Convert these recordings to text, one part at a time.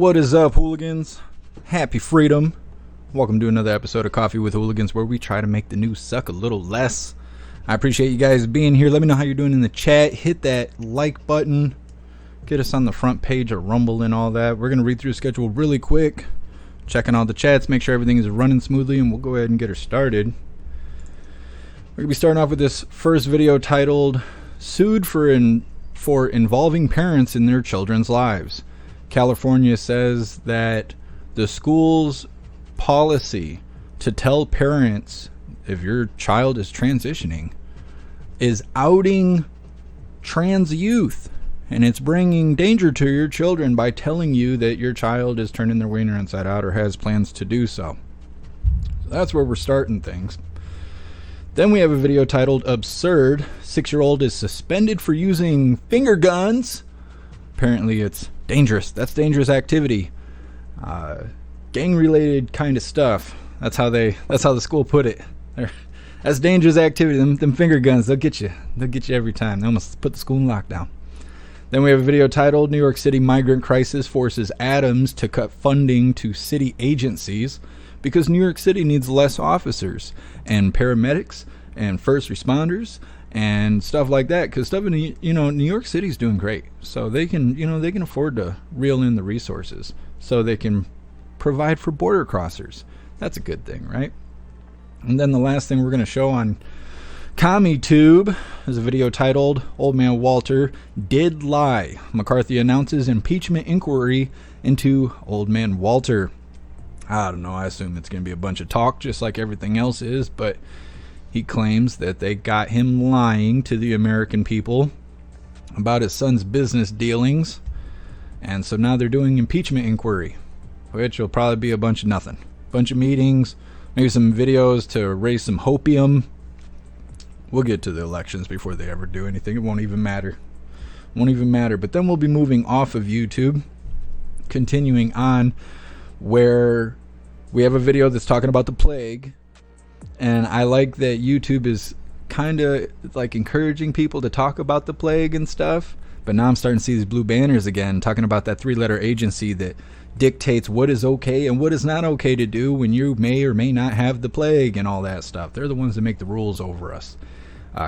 What is up, hooligans? Happy freedom. Welcome to another episode of Coffee with Hooligans, where we try to make the news suck a little less. I appreciate you guys being here. Let me know how you're doing in the chat. Hit that like button. Get us on the front page of Rumble and all that. We're going to read through the schedule really quick. Checking all the chats, make sure everything is running smoothly, and we'll go ahead and get her started. We're going to be starting off with this first video titled, Sued for Involving Parents in Their Children's Lives. California says that the school's policy to tell parents if your child is transitioning is outing trans youth, and it's bringing danger to your children by telling you that your child is turning their wiener inside out or has plans to do so. So that's where we're starting things. Then we have a video titled Absurd. 6-year-old is suspended for using finger guns. Apparently it's dangerous. That's dangerous activity. Gang related kind of stuff. That's how the school put it. That's dangerous activity. Them finger guns, they'll get you every time. They almost put the school in lockdown. Then we have a video titled New York City Migrant Crisis Forces Adams to Cut Funding to City Agencies because New York City needs less officers and paramedics and first responders and stuff like that, because stuff in New York City's doing great, so they can afford to reel in the resources so they can provide for border crossers. That's a good thing, right? And then the last thing we're going to show on CommieTube is a video titled Old Man Walter Did Lie. McCarthy announces impeachment inquiry into Old Man Walter. I don't know, I assume it's going to be a bunch of talk just like everything else is, but he claims that they got him lying to the American people about his son's business dealings. And so now they're doing impeachment inquiry, which will probably be a bunch of nothing. Bunch of meetings, maybe some videos to raise some hopium. We'll get to the elections before they ever do anything. It won't even matter. But then we'll be moving off of YouTube, continuing on where we have a video that's talking about the plague. And I like that YouTube is kind of like encouraging people to talk about the plague and stuff. But now I'm starting to see these blue banners again, talking about that 3-letter agency that dictates what is okay and what is not okay to do when you may or may not have the plague and all that stuff. They're the ones that make the rules over us.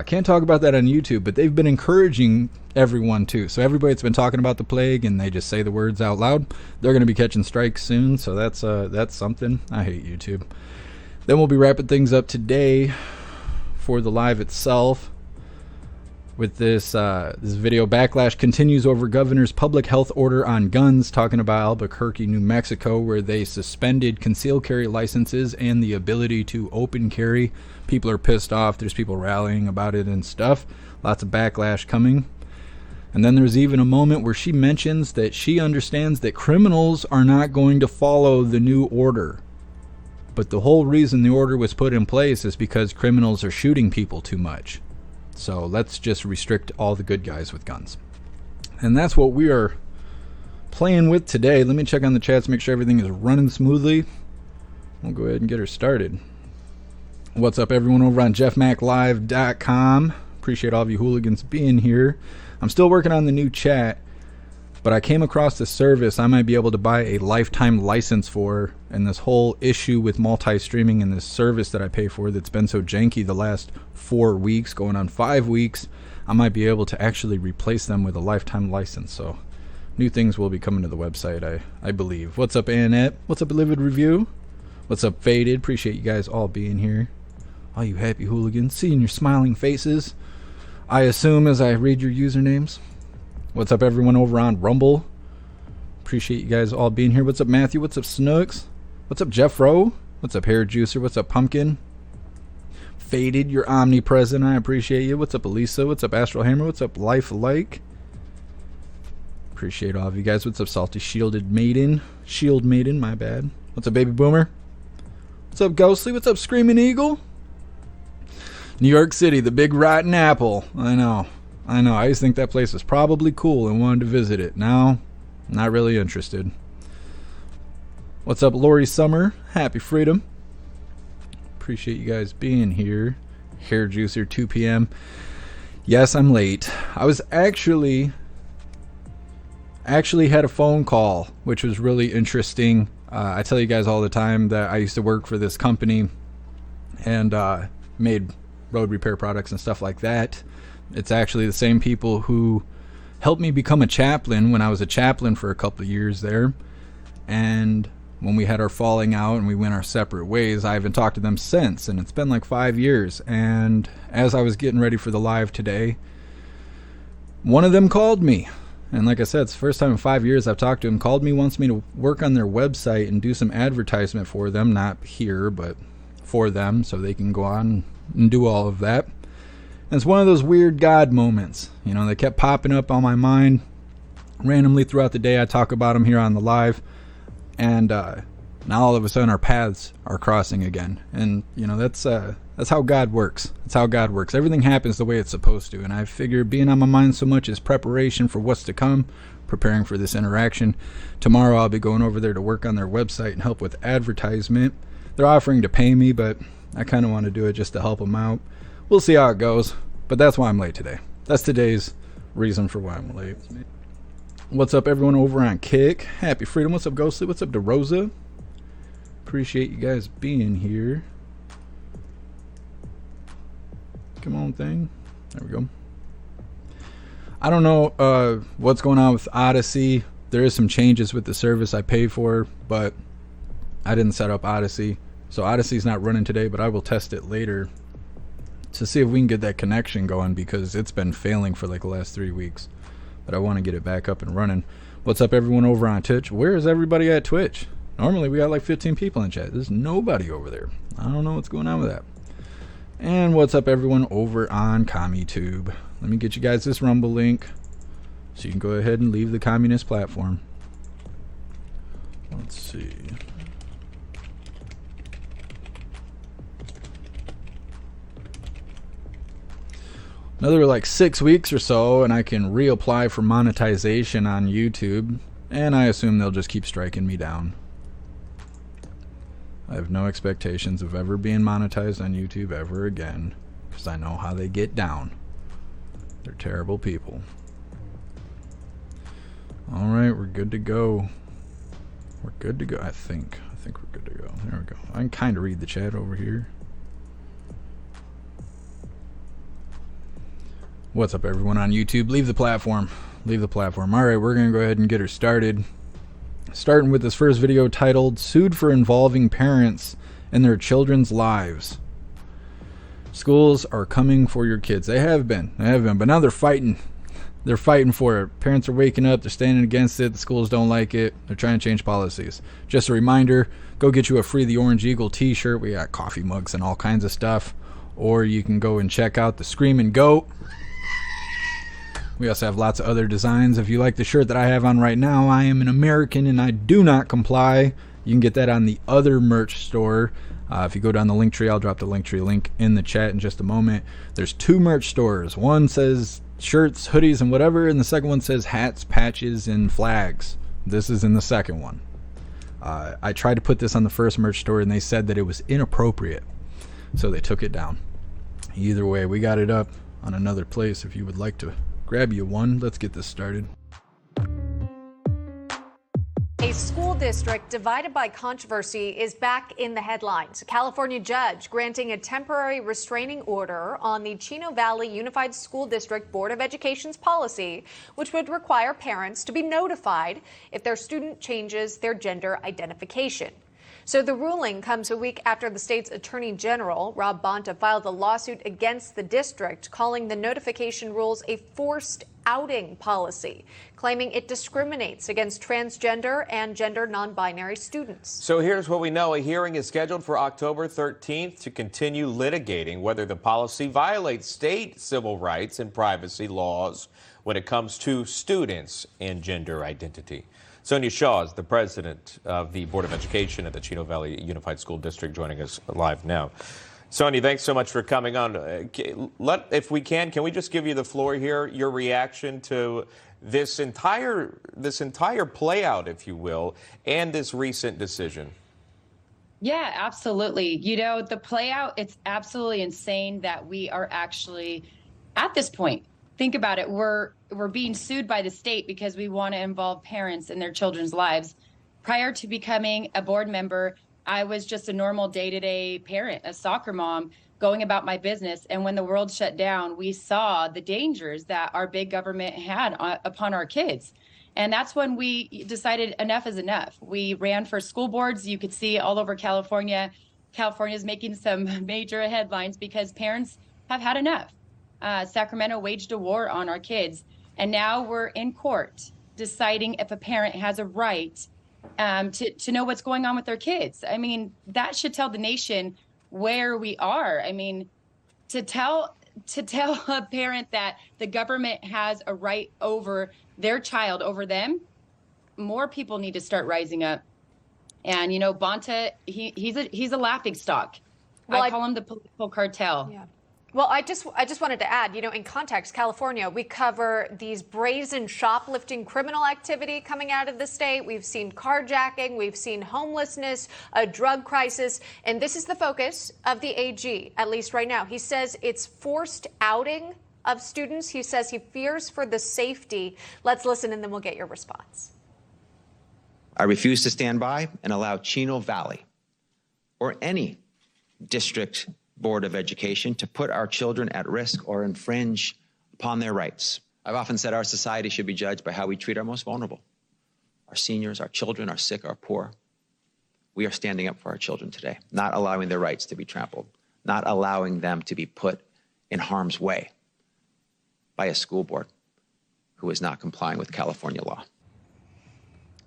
Can't talk about that on YouTube, but they've been encouraging everyone too. So everybody that's been talking about the plague and they just say the words out loud, they're going to be catching strikes soon. So that's something. I hate YouTube. Then we'll be wrapping things up today for the live itself with this video. Backlash continues over governor's public health order on guns, talking about Albuquerque, New Mexico, where they suspended concealed carry licenses and the ability to open carry. People are pissed off. There's people rallying about it and stuff. Lots of backlash coming. And then there's even a moment where she mentions that she understands that criminals are not going to follow the new order. But the whole reason the order was put in place is because criminals are shooting people too much. So let's just restrict all the good guys with guns. And that's what we are playing with today. Let me check on the chats, make sure everything is running smoothly. We'll go ahead and get her started. What's up, everyone over on jeffmaclive.com? Appreciate all of you hooligans being here. I'm still working on the new chat, but I came across this service I might be able to buy a lifetime license for, and this whole issue with multi-streaming and this service that I pay for that's been so janky the last 4 weeks, going on 5 weeks, I might be able to actually replace them with a lifetime license. So new things will be coming to the website, I believe. What's up, Annette? What's up, Livid Review? What's up, Faded? Appreciate you guys all being here. All you happy hooligans, seeing your smiling faces, I assume, as I read your usernames. What's up, everyone over on Rumble? Appreciate you guys all being here. What's up, Matthew? What's up, Snooks? What's up, Jeffro? What's up, Hair Juicer? What's up, Pumpkin? Faded, you're omnipresent. I appreciate you. What's up, Elisa? What's up, Astral Hammer? What's up, Life Like? Appreciate all of you guys. What's up, Salty Shielded Maiden? Shield Maiden, my bad. What's up, Baby Boomer? What's up, Ghostly? What's up, Screaming Eagle? New York City, the big rotten apple. I know. I used to think that place was probably cool and wanted to visit it. Now, not really interested. What's up, Lori Summer? Happy freedom. Appreciate you guys being here. Hair Juicer, 2 p.m. Yes, I'm late. I was actually Actually had a phone call, which was really interesting. I tell you guys all the time that I used to work for this company and made road repair products and stuff like that. It's actually the same people who helped me become a chaplain when I was a chaplain for a couple of years there. And when we had our falling out and we went our separate ways, I haven't talked to them since, and it's been like 5 years. And as I was getting ready for the live today, one of them called me. And like I said, it's the first time in 5 years I've talked to him. Called me, wants me to work on their website and do some advertisement for them. Not here, but for them, so they can go on and do all of that. And it's one of those weird God moments. You know, they kept popping up on my mind randomly throughout the day. I talk about them here on the live. And now all of a sudden our paths are crossing again. And, you know, that's how God works. That's how God works. Everything happens the way it's supposed to. And I figure being on my mind so much is preparation for what's to come, preparing for this interaction. Tomorrow I'll be going over there to work on their website and help with advertisement. They're offering to pay me, but I kind of want to do it just to help them out. We'll see how it goes. But that's why I'm late today. That's today's reason for why I'm late. What's up, everyone over on Kick? Happy Freedom. What's up, Ghostly? What's up, DeRosa? Appreciate you guys being here. Come on, thing. There we go. I don't know what's going on with Odyssey. There is some changes with the service I pay for, but I didn't set up Odyssey. So Odyssey's not running today, but I will test it later to see if we can get that connection going, because it's been failing for like the last 3 weeks. But I want to get it back up and running. What's up, everyone over on Twitch? Where is everybody at Twitch? Normally we got like 15 people in chat. There's nobody over there. I don't know what's going on with that. And what's up, everyone over on CommuTube? Let me get you guys this Rumble link so you can go ahead and leave the communist platform. Let's see. Another like 6 weeks or so and I can reapply for monetization on YouTube, and I assume they'll just keep striking me down. I have no expectations of ever being monetized on YouTube ever again, because I know how they get down. They're terrible people. Alright, we're good to go. We're good to go, I think. I think we're good to go. There we go. I can kind of read the chat over here. What's up, everyone on YouTube? Leave the platform. Leave the platform. Alright, we're going to go ahead and get her started. Starting with this first video titled, Sued for Involving Parents in Their Children's Lives. Schools are coming for your kids. They have been. But now they're fighting. They're fighting for it. Parents are waking up. They're standing against it. The schools don't like it. They're trying to change policies. Just a reminder, go get you a free The Orange Eagle t-shirt. We got coffee mugs and all kinds of stuff. Or you can go and check out the Screaming Goat. We also have lots of other designs. If you like the shirt that I have on right now, I am an American and I do not comply. You can get that on the other merch store. If you go down the link tree, I'll drop the link tree link in the chat in just a moment. There's 2 merch stores. One says shirts, hoodies, and whatever, and the second one says hats, patches, and flags. This is in the second one. I tried to put this on the first merch store and they said that it was inappropriate, so they took it down. Either way, we got it up on another place if you would like to grab you one. Let's get this started. A school district divided by controversy is back in the headlines. A California judge granting a temporary restraining order on the Chino Valley Unified School District Board of Education's policy, which would require parents to be notified if their student changes their gender identification. So the ruling comes a week after the state's Attorney General, Rob Bonta, filed a lawsuit against the district, calling the notification rules a forced outing policy, claiming it discriminates against transgender and gender non-binary students. So here's what we know. A hearing is scheduled for October 13th to continue litigating whether the policy violates state civil rights and privacy laws when it comes to students and gender identity. Sonia Shaw is the president of the Board of Education at the Chino Valley Unified School District, joining us live now. Sonia, thanks so much for coming on. If we can we just give you the floor here, your reaction to this entire play out, if you will, and this recent decision? Yeah, absolutely. You know, the play out, it's absolutely insane that we are actually at this point. think about it. We're being sued by the state because we want to involve parents in their children's lives. Prior to becoming a board member, I was just a normal day-to-day parent, a soccer mom, going about my business. And when the world shut down, we saw the dangers that our big government had upon our kids. And that's when we decided enough is enough. We ran for school boards. You could see all over California. California is making some major headlines because parents have had enough. Sacramento waged a war on our kids. And now we're in court deciding if a parent has a right to know what's going on with their kids. I mean, that should tell the nation where we are. I mean, to tell a parent that the government has a right over their child, over them, more people need to start rising up. And, you know, Bonta, he's a laughing stock. Well, I call him the political cartel. Yeah. Well, I just wanted to add, you know, in context, California, we cover these brazen shoplifting criminal activity coming out of the state. We've seen carjacking, we've seen homelessness, a drug crisis, and this is the focus of the AG, at least right now. He says it's forced outing of students. He says he fears for the safety. Let's listen and then we'll get your response. I refuse to stand by and allow Chino Valley or any district Board of Education to put our children at risk or infringe upon their rights. I've often said our society should be judged by how we treat our most vulnerable, our seniors, our children, our sick, our poor. We are standing up for our children today, not allowing their rights to be trampled, not allowing them to be put in harm's way by a school board who is not complying with California law.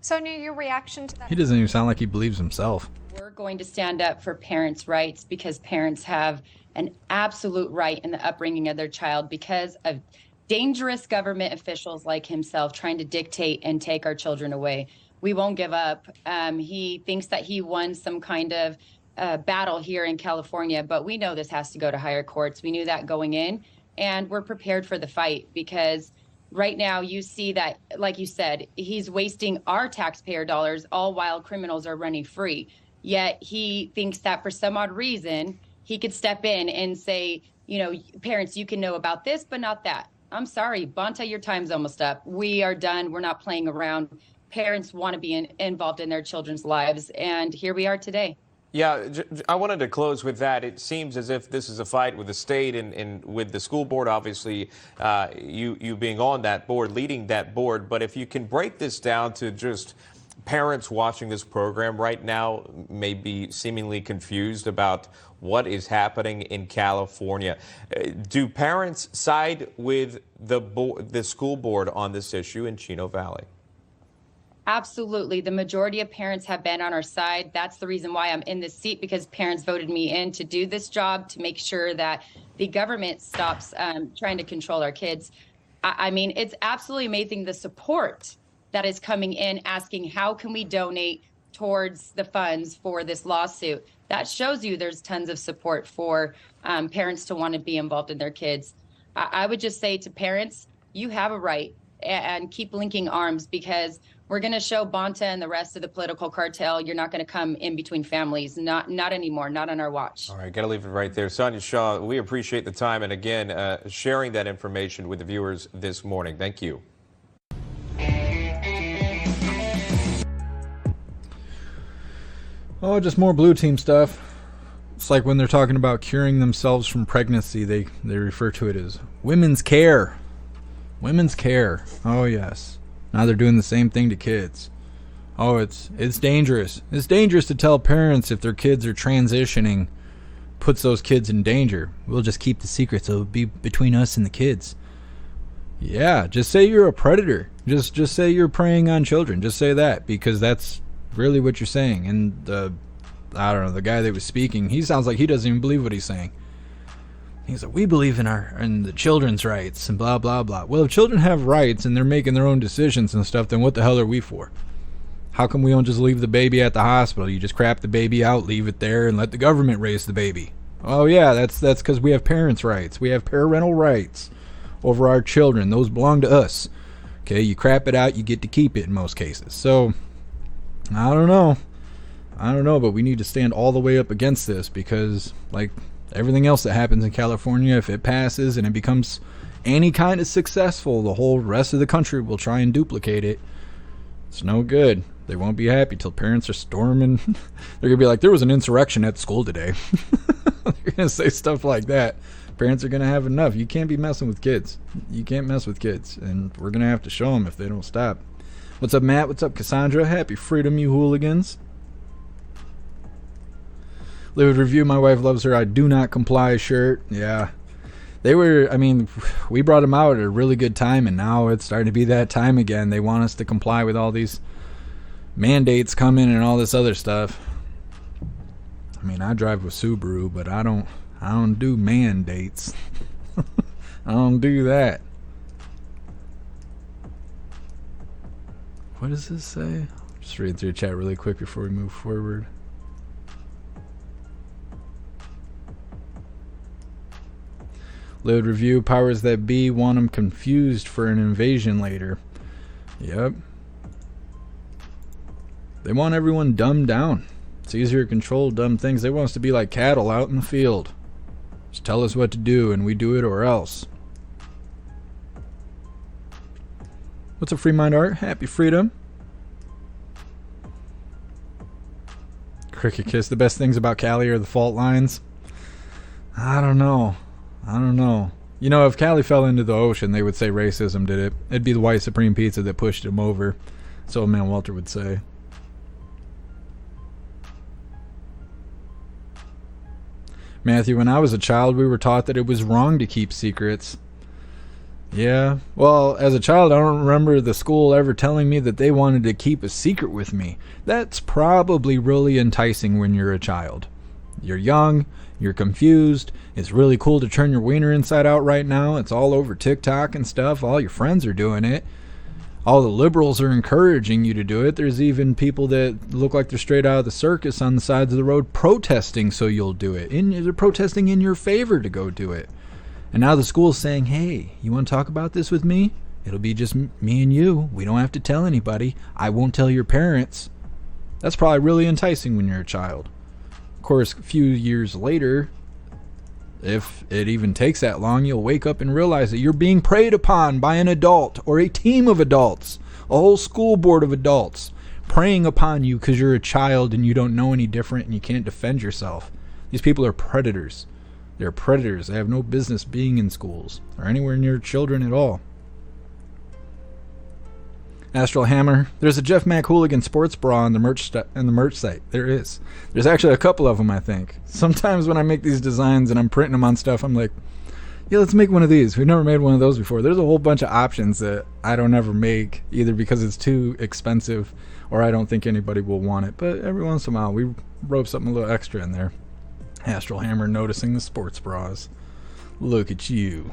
Sonia, your reaction to that? He doesn't even sound like he believes himself. We're going to stand up for parents' rights because parents have an absolute right in the upbringing of their child because of dangerous government officials like himself trying to dictate and take our children away. We won't give up. He thinks that he won some kind of battle here in California, but we know this has to go to higher courts. We knew that going in, and we're prepared for the fight because right now you see that, like you said, he's wasting our taxpayer dollars all while criminals are running free. Yet he thinks that for some odd reason, he could step in and say, you know, parents, you can know about this, but not that. I'm sorry, Bonta, your time's almost up. We are done. We're not playing around. Parents want to be involved in their children's lives. And here we are today. Yeah, I wanted to close with that. It seems as if this is a fight with the state and with the school board, obviously, you being on that board, leading that board. But if you can break this down to just parents watching this program right now may be seemingly confused about what is happening in California. Do parents side with the school board on this issue in Chino Valley? Absolutely. The majority of parents have been on our side. That's the reason why I'm in this seat, because parents voted me in to do this job, to make sure that the government stops trying to control our kids. I mean, it's absolutely amazing the support that is coming in asking how can we donate towards the funds for this lawsuit. That shows you there's tons of support for parents to want to be involved in their kids. I would just say to parents, you have a right, and keep linking arms, because we're going to show Bonta and the rest of the political cartel you're not going to come in between families. Not anymore. Not on our watch. All right, got to leave it right there. Sonia Shaw, we appreciate the time and, again, sharing that information with the viewers this morning. Thank you. Oh, just more blue team stuff. It's like when they're talking about curing themselves from pregnancy, they refer to it as women's care. Women's care. Oh, yes. Now they're doing the same thing to kids. Oh, it's dangerous. It's dangerous to tell parents if their kids are transitioning puts those kids in danger. We'll just keep the secret so it'll be between us and the kids. Yeah, just say you're a predator. Just say you're preying on children. Just say that, because that's really what you're saying. And I don't know, the guy that was speaking, he sounds like he doesn't even believe what he's saying. He's like, we believe in the children's rights and blah blah blah. Well, if children have rights and they're making their own decisions and stuff, then what the hell are we for? How come we don't just leave the baby at the hospital? You just crap the baby out, leave it there, and let the government raise the baby. Oh yeah, that's because we have parents' rights. We have parental rights over our children. Those belong to us. Okay, you crap it out, you get to keep it in most cases. So I don't know, but we need to stand all the way up against this, because like everything else that happens in California, if it passes and it becomes any kind of successful, the whole rest of the country will try and duplicate it. It's no good. They won't be happy till parents are storming. They're going to be like, there was an insurrection at school today. They're going to say stuff like that. Parents are going to have enough. You can't be messing with kids. You can't mess with kids. And we're going to have to show them if they don't stop. What's up, Matt? What's up, Cassandra? Happy freedom, you hooligans. Livid review. My wife loves her I do not comply shirt. Yeah. They were, I mean, we brought them out at a really good time, and now it's starting to be that time again. They want us to comply with all these mandates coming and all this other stuff. I mean, I drive with Subaru, but I don't do mandates. I don't do that. What does this say? Just read through the chat really quick before we move forward. Load review. Powers that be want them confused for an invasion later. Yep. They want everyone dumbed down. It's easier to control dumb things. They want us to be like cattle out in the field. Just tell us what to do and we do it or else. What's up, Free Mind Art? Happy freedom. Cricket Kiss. The best things about Cali are the fault lines. I don't know. You know, if Cali fell into the ocean, they would say racism did it. It'd be the white supreme pizza that pushed him over. So old man Walter would say. Matthew, when I was a child, we were taught that it was wrong to keep secrets. Yeah, well, as a child, I don't remember the school ever telling me that they wanted to keep a secret with me. That's probably really enticing when you're a child. You're young, you're confused, it's really cool to turn your wiener inside out right now. It's all over TikTok and stuff. All your friends are doing it. All the liberals are encouraging you to do it. There's even people that look like they're straight out of the circus on the sides of the road protesting so you'll do it. They're protesting in your favor to go do it. And now the school's saying, hey, you want to talk about this with me? It'll be just me and you. We don't have to tell anybody. I won't tell your parents. That's probably really enticing when you're a child. Of course, a few years later, if it even takes that long, you'll wake up and realize that you're being preyed upon by an adult or a team of adults, a whole school board of adults, preying upon you because you're a child and you don't know any different and you can't defend yourself. These people are predators. They're predators. They have no business being in schools or anywhere near children at all. Astral Hammer. There's a Jeff Mac Hooligan sports bra on the merch site. There is. There's actually a couple of them, I think. Sometimes when I make these designs and I'm printing them on stuff, I'm like, yeah, let's make one of these. We've never made one of those before. There's a whole bunch of options that I don't ever make, either because it's too expensive or I don't think anybody will want it. But every once in a while, we rope something a little extra in there. Astral Hammer noticing the sports bras. Look at you.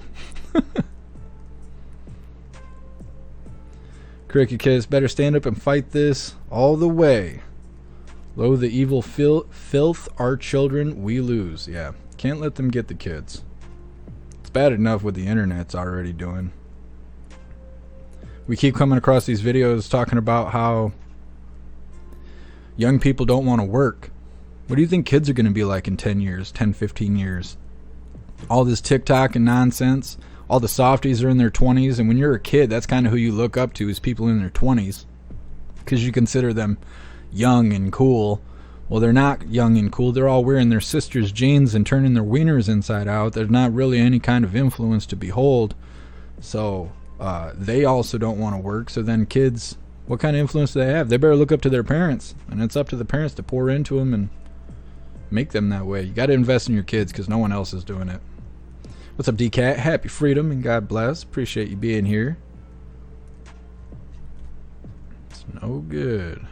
Cricket Kiss, better stand up and fight this all the way. Lo, the evil filth, our children, we lose. Yeah, can't let them get the kids. It's bad enough what the internet's already doing. We keep coming across these videos talking about how young people don't want to work. What do you think kids are going to be like in 10 years, 10, 15 years? All this TikTok and nonsense. All the softies are in their 20s, and when you're a kid, that's kind of who you look up to, is people in their 20s, because you consider them young and cool. Well, they're not young and cool. They're all wearing their sister's jeans and turning their wieners inside out. There's not really any kind of influence to behold. So they also don't want to work. So then kids, what kind of influence do they have? They better look up to their parents, and it's up to the parents to pour into them and make them that way. You got to invest in your kids because no one else is doing it. What's up, DCat? Happy freedom and God bless. Appreciate you being here. It's no good.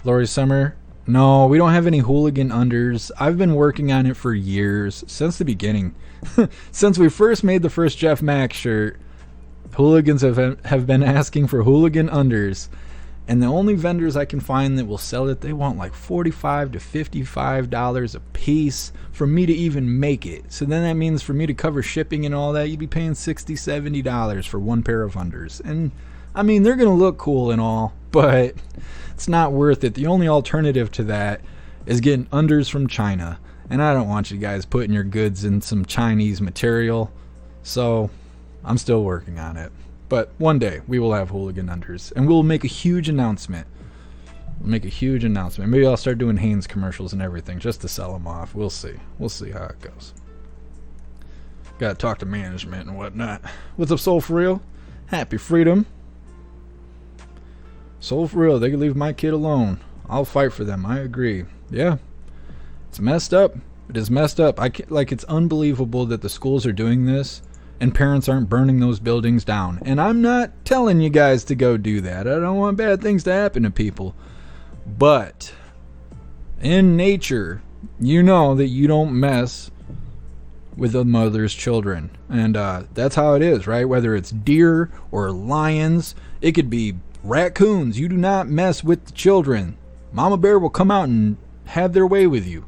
Lori Summer. No, we don't have any hooligan unders. I've been working on it for years, since the beginning. Since we first made the first Jeff Mac shirt, hooligans have been asking for hooligan unders. And the only vendors I can find that will sell it, they want like $45 to $55 a piece for me to even make it. So then that means for me to cover shipping and all that, you'd be paying $60, $70 for one pair of unders. And I mean, they're going to look cool and all, but it's not worth it. The only alternative to that is getting unders from China. And I don't want you guys putting your goods in some Chinese material. So I'm still working on it. But one day we will have hooligan unders, and we'll make a huge announcement. Maybe I'll start doing Hanes commercials and everything just to sell them off. We'll see. We'll see how it goes. Gotta talk to management and whatnot. What's up, Soul For Real? Happy freedom. Soul For Real, they can leave my kid alone. I'll fight for them. I agree. Yeah. It's messed up. It is messed up. It's unbelievable that the schools are doing this and parents aren't burning those buildings down. And I'm not telling you guys to go do that. I don't want bad things to happen to people. But in nature, you know that you don't mess with a mother's children. And that's how it is, right? Whether it's deer or lions, it could be raccoons. You do not mess with the children. Mama Bear will come out and have their way with you.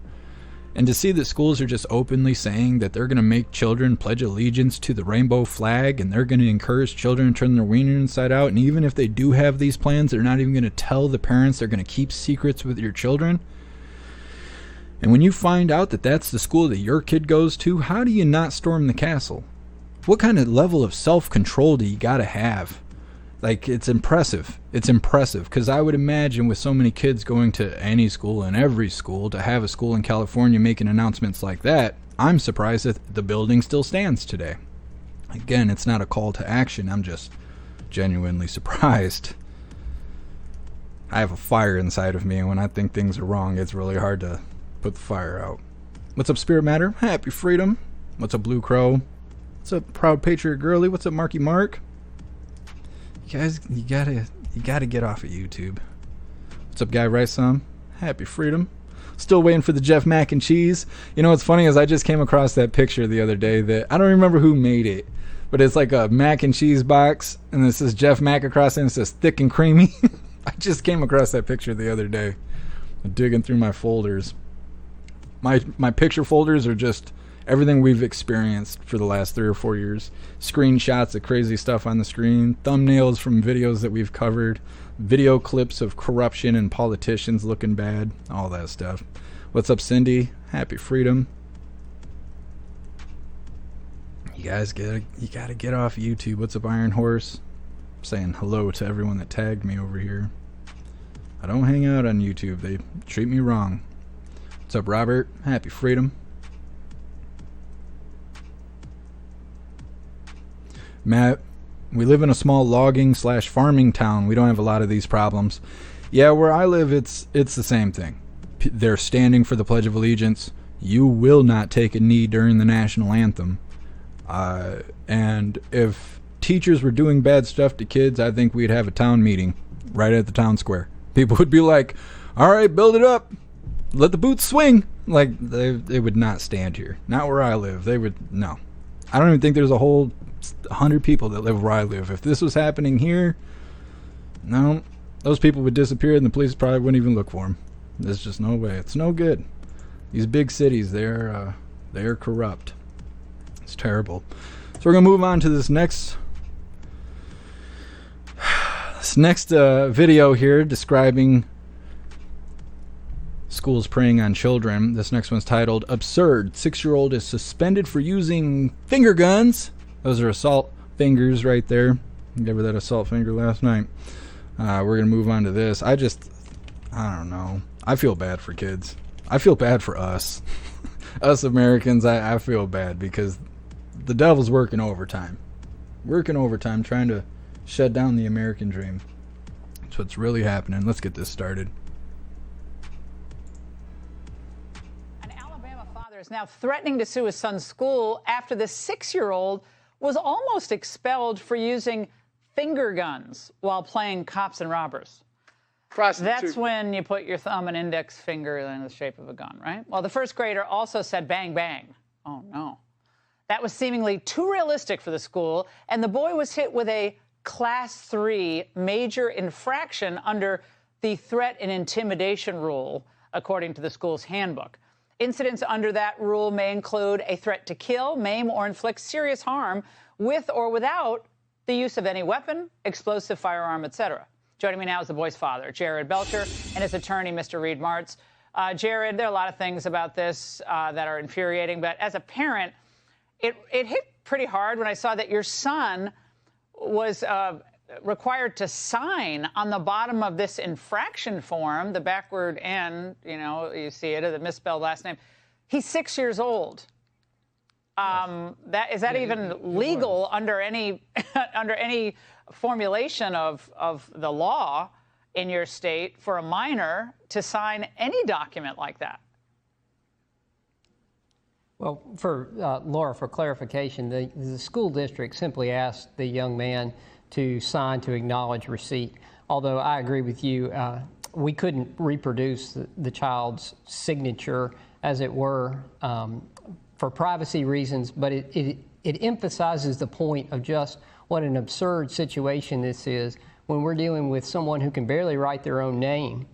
And to see that schools are just openly saying that they're going to make children pledge allegiance to the rainbow flag, and they're going to encourage children to turn their wiener inside out, and even if they do have these plans, they're not even going to tell the parents. They're going to keep secrets with your children. And when you find out that that's the school that your kid goes to, how do you not storm the castle? What kind of level of self-control do you got to have? Like, it's impressive. It's impressive, because I would imagine with so many kids going to any school and every school, to have a school in California making announcements like that, I'm surprised that the building still stands today. Again, it's not a call to action. I'm just genuinely surprised. I have a fire inside of me, and when I think things are wrong, it's really hard to put the fire out. What's up, Spirit Matter? Happy freedom. What's up, Blue Crow? What's up, Proud Patriot Girly? What's up, Marky Mark? Guys, you gotta get off of YouTube. What's up, Guy Rice? Happy freedom. Still waiting for the Jeff Mac and Cheese. You know what's funny is I just came across that picture the other day that I don't remember who made it, but it's like a mac and cheese box, and it says Jeff Mac across it, and it says thick and creamy. I just came across that picture the other day. I'm digging through my folders. My picture folders are just everything we've experienced for the last 3 or 4 years. Screenshots of crazy stuff on the screen, thumbnails from videos that we've covered, video clips of corruption and politicians looking bad, all that stuff. What's up, Cindy? Happy freedom. You guys gotta get off YouTube. What's up, Iron Horse? I'm saying hello to everyone that tagged me over here. I don't hang out on YouTube. They treat me wrong. What's up, Robert? Happy freedom. Matt, we live in a small logging / farming town. We don't have a lot of these problems. Yeah, where I live, it's the same thing. They're standing for the Pledge of Allegiance. You will not take a knee during the national anthem. And if teachers were doing bad stuff to kids, I think we'd have a town meeting right at the town square. People would be like, all right, build it up. Let the boots swing. Like, they would not stand here. Not where I live. They would, no. I don't even think there's a whole 100 people that live where I live. If this was happening here, no, those people would disappear and the police probably wouldn't even look for them. There's just no way. It's no good. These big cities, they're corrupt. It's terrible. So we're gonna move on to this next video here describing schools preying on children. This next one's titled "Absurd. 6-year-old is suspended for using finger guns." Those are assault fingers right there. I gave her that assault finger last night. We're going to move on to this. I don't know. I feel bad for kids. I feel bad for us. Us Americans, I feel bad because the devil's working overtime. Working overtime trying to shut down the American dream. That's what's really happening. Let's get this started. An Alabama father is now threatening to sue his son's school after the 6-year-old was almost expelled for using finger guns while playing cops and robbers. That's when you put your thumb and index finger in the shape of a gun, right? Well, the first grader also said bang, bang. Oh, no. That was seemingly too realistic for the school, and the boy was hit with a Class 3 major infraction under the threat and intimidation rule, according to the school's handbook. Incidents under that rule may include a threat to kill, maim, or inflict serious harm with or without the use of any weapon, explosive, firearm, etc. Joining me now is the boy's father, Jared Belcher, and his attorney, Mr. Reed Martz. Jared, there are a lot of things about this that are infuriating, but as a parent, it hit pretty hard when I saw that your son was required to sign on the bottom of this infraction form, the backward N, you see it, the misspelled last name. He's 6 years old. Is that even legal under any under any formulation of the law in your state for a minor to sign any document like that? Well, for Laura, for clarification, the school district simply asked the young man to sign to acknowledge receipt. Although I agree with you, we couldn't reproduce the child's signature, as it were, for privacy reasons, but it emphasizes the point of just what an absurd situation this is when we're dealing with someone who can barely write their own name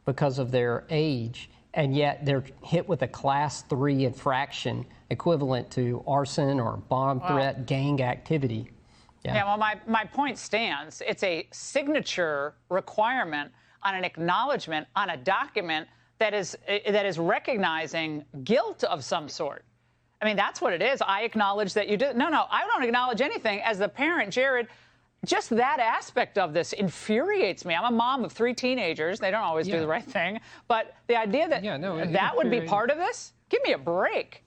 because of their age, and yet they're hit with a Class 3 infraction equivalent to arson or bomb threat, gang activity. Yeah, well, my point stands. It's a signature requirement on an acknowledgement on a document that is recognizing guilt of some sort. I mean, that's what it is. I acknowledge that you did. No, I don't acknowledge anything. As the parent, Jared, just that aspect of this infuriates me. I'm a mom of 3 teenagers. They don't always do the right thing. But the idea that that would be part of this, give me a break.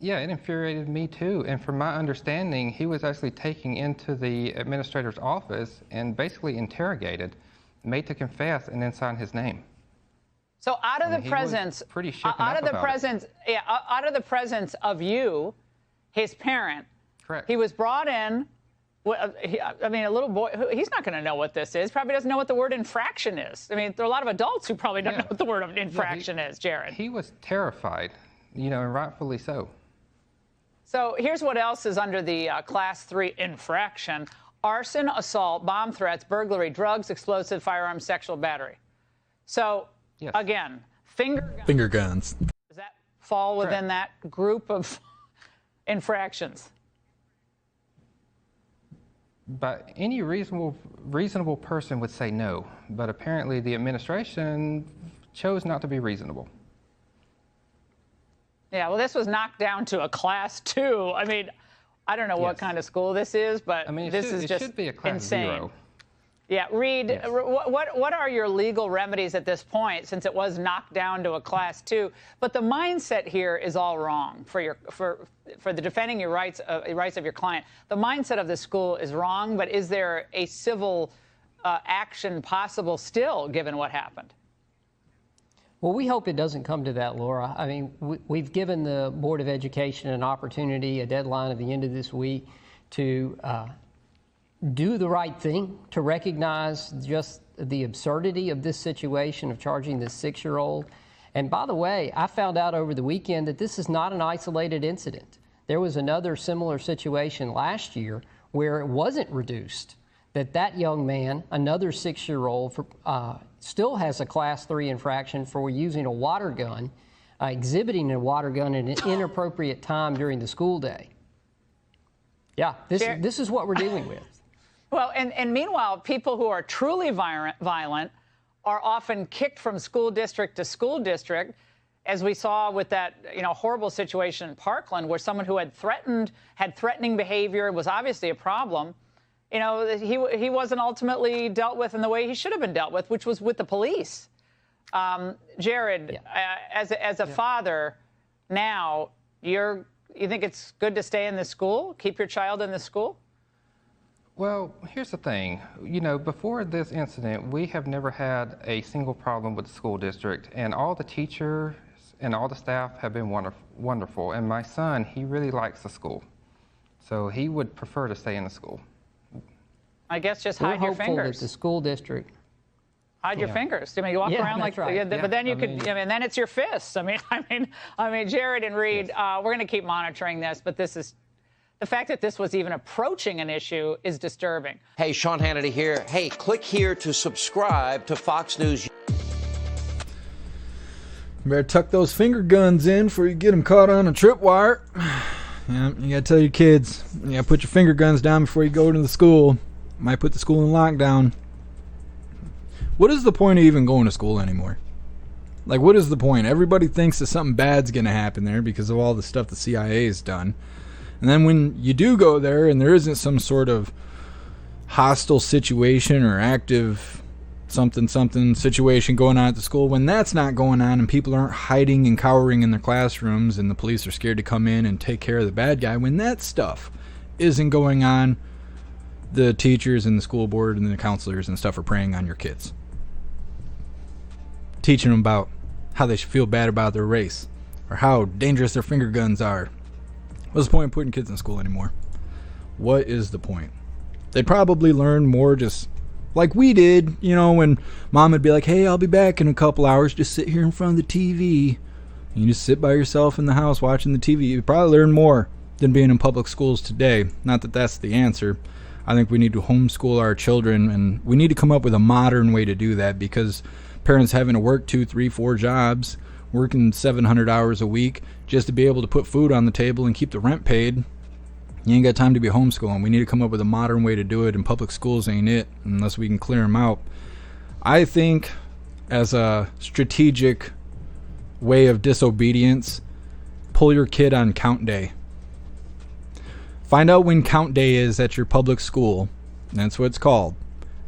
Yeah, it infuriated me too. And from my understanding, he was actually taken into the administrator's office and basically interrogated, made to confess, and then sign his name. So out of the presence, out of the presence of you, his parent, correct? He was brought in. I mean, a little boy. He's not going to know what this is. Probably doesn't know what the word infraction is. I mean, there are a lot of adults who probably don't know what the word of infraction is. Jared. He was terrified, and rightfully so. So here's what else is under the Class 3 infraction: arson, assault, bomb threats, burglary, drugs, explosive, firearms, sexual battery. So. Yes. Again, finger guns. Does that fall within that group of infractions? But any reasonable person would say no. But apparently the administration chose not to be reasonable. Yeah, well, this was knocked down to a Class 2. I mean, I don't know what kind of school this is, but this is just should be a Class insane. 0. Yeah, Reed, yes. What are your legal remedies at this point, since it was knocked down to a Class 2? But the mindset here is all wrong for the defending your rights of your client. The mindset of the school is wrong, but is there a civil action possible still, given what happened? Well, we hope it doesn't come to that, Laura. I mean, we've given the Board of Education an opportunity, a deadline at the end of this week, to do the right thing, to recognize just the absurdity of this situation of charging this 6-year-old. And by the way, I found out over the weekend that this is not an isolated incident. There was another similar situation last year where it wasn't reduced, that young man, another 6-year-old, still has a Class 3 infraction for using a water gun, exhibiting a water gun at an inappropriate time during the school day. Yeah, this is what we're dealing with. Well, and meanwhile, people who are truly violent are often kicked from school district to school district, as we saw with that horrible situation in Parkland, where someone who had threatening behavior, was obviously a problem. He wasn't ultimately dealt with in the way he should have been dealt with, which was with the police. Jared, as a father, now you think it's good to stay in the school, keep your child in the school? Well, here's the thing. Before this incident, we have never had a single problem with the school district, and all the teachers and all the staff have been wonderful. And my son, he really likes the school, so he would prefer to stay in the school. I guess just hide your fingers. We're hopeful that the school district. Hide your fingers. I mean, you walk around like, right. But then you could. Then it's your fists. I mean, Jared and Reed, we're going to keep monitoring this, but this is. The fact that this was even approaching an issue is disturbing. Hey, Sean Hannity here. Hey, click here to subscribe to Fox News. Better tuck those finger guns in before you get them caught on a tripwire. Yeah, you gotta tell your kids, you gotta put your finger guns down before you go to the school. Might put the school in lockdown. What is the point of even going to school anymore? Like, what is the point? Everybody thinks that something bad's going to happen there because of all the stuff the CIA has done. And then when you do go there and there isn't some sort of hostile situation or active something situation going on at the school, when that's not going on and people aren't hiding and cowering in their classrooms and the police are scared to come in and take care of the bad guy, when that stuff isn't going on, the teachers and the school board and the counselors and stuff are preying on your kids, teaching them about how they should feel bad about their race or how dangerous their finger guns are. What's the point of putting kids in school anymore? What is the point? They'd probably learn more just like we did, you know, when mom would be like, hey, I'll be back in a couple hours, just sit here in front of the TV. And you just sit by yourself in the house watching the TV. You'd probably learn more than being in public schools today. Not that that's the answer. I think we need to homeschool our children, and we need to come up with a modern way to do that, because parents having to work 2, 3, 4 jobs, working 700 hours a week just to be able to put food on the table and keep the rent paid, you ain't got time to be homeschooling. We need to come up with a modern way to do it, and public schools ain't it unless we can clear them out. I think as a strategic way of disobedience, pull your kid on count day. Find out when count day is at your public school. That's what it's called.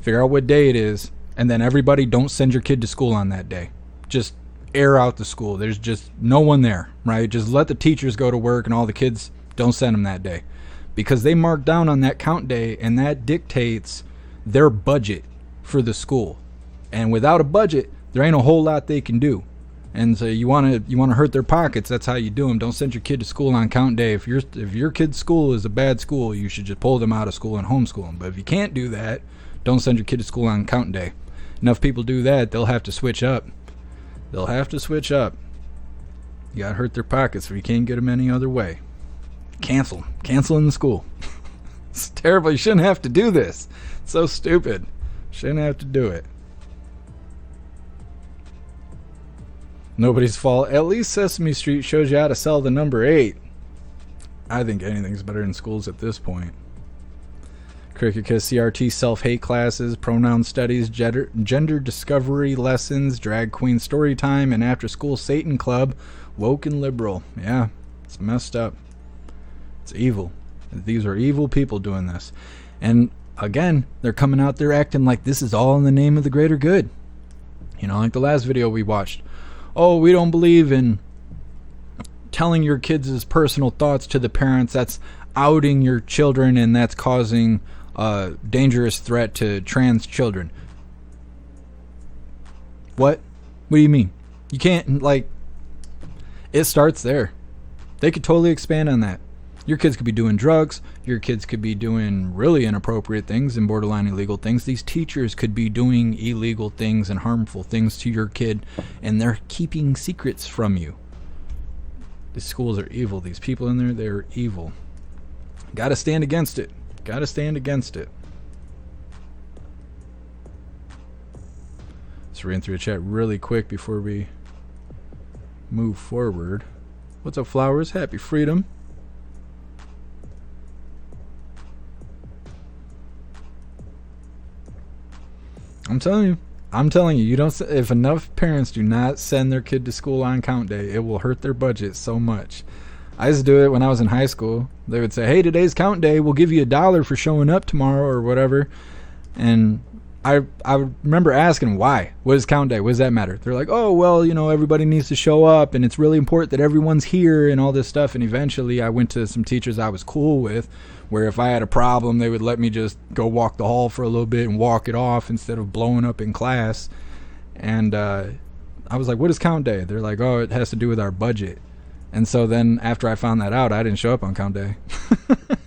Figure out what day it is, and then everybody don't send your kid to school on that day. Just air out the school. There's just no one there, right? Just let the teachers go to work and all the kids, don't send them that day. Because they mark down on that count day, and that dictates their budget for the school. And without a budget, there ain't a whole lot they can do. And so you want to hurt their pockets, that's how you do them. Don't send your kid to school on count day. If your kid's school is a bad school, you should just pull them out of school and homeschool them. But if you can't do that, don't send your kid to school on count day. Enough people do that, they'll have to switch up. They'll have to switch up. You gotta hurt their pockets if you can't get them any other way. Canceling the school. It's terrible. You shouldn't have to do this. It's so stupid. Shouldn't have to do it. Nobody's fault. At least Sesame Street shows you how to sell the number 8. I think anything's better in schools at this point. Cricket Kiss, CRT, self-hate classes, pronoun studies, gender discovery lessons, drag queen story time, and after-school Satan club, woke and liberal. Yeah, it's messed up. It's evil. These are evil people doing this. And again, they're coming out there acting like this is all in the name of the greater good. You know, like the last video we watched. Oh, we don't believe in telling your kids' personal thoughts to the parents. That's outing your children, and that's causing a dangerous threat to trans children. What? What do you mean? You can't, like, it starts there. They could totally expand on that. Your kids could be doing drugs. Your kids could be doing really inappropriate things and borderline illegal things. These teachers could be doing illegal things and harmful things to your kid, and they're keeping secrets from you. These schools are evil. These people in there, they're evil. Gotta stand against it. Gotta stand against it. Let's read through the chat really quick before we move forward. What's up, Flowers? Happy Freedom. I'm telling you, you don't. If enough parents do not send their kid to school on count day, it will hurt their budget so much. I used to do it when I was in high school. They would say, hey, today's count day. We'll give you $1 for showing up tomorrow or whatever. And I remember asking why. What is count day? What does that matter? They're like, oh, well, you know, everybody needs to show up, and it's really important that everyone's here and all this stuff. And eventually I went to some teachers I was cool with, where if I had a problem, they would let me just go walk the hall for a little bit and walk it off instead of blowing up in class. And I was like, what is count day? They're like, oh, it has to do with our budget. And so then after I found that out, I didn't show up on count day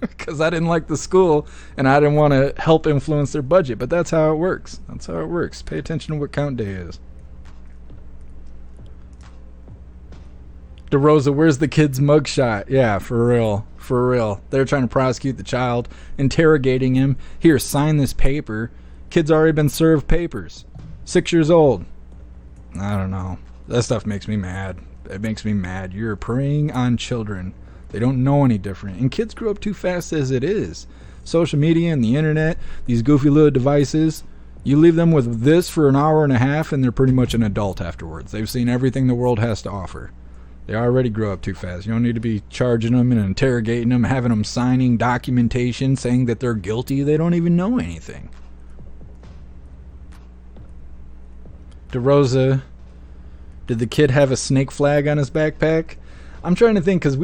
because I didn't like the school and I didn't want to help influence their budget. But that's how it works. That's how it works. Pay attention to what count day is. DeRosa, where's the kid's mugshot? Yeah, for real. For real. They're trying to prosecute the child, interrogating him. Here, sign this paper. Kid's already been served papers. 6 years old. I don't know. That stuff makes me mad. It makes me mad. You're preying on children. They don't know any different. And kids grow up too fast as it is. Social media and the internet, these goofy little devices, You leave them with this for an hour and a half, and they're pretty much an adult afterwards. They've seen everything the world has to offer. They already grow up too fast. You don't need to be charging them and interrogating them, having them signing documentation saying that they're guilty. They don't even know anything. DeRosa, did the kid have a snake flag on his backpack? I'm trying to think, because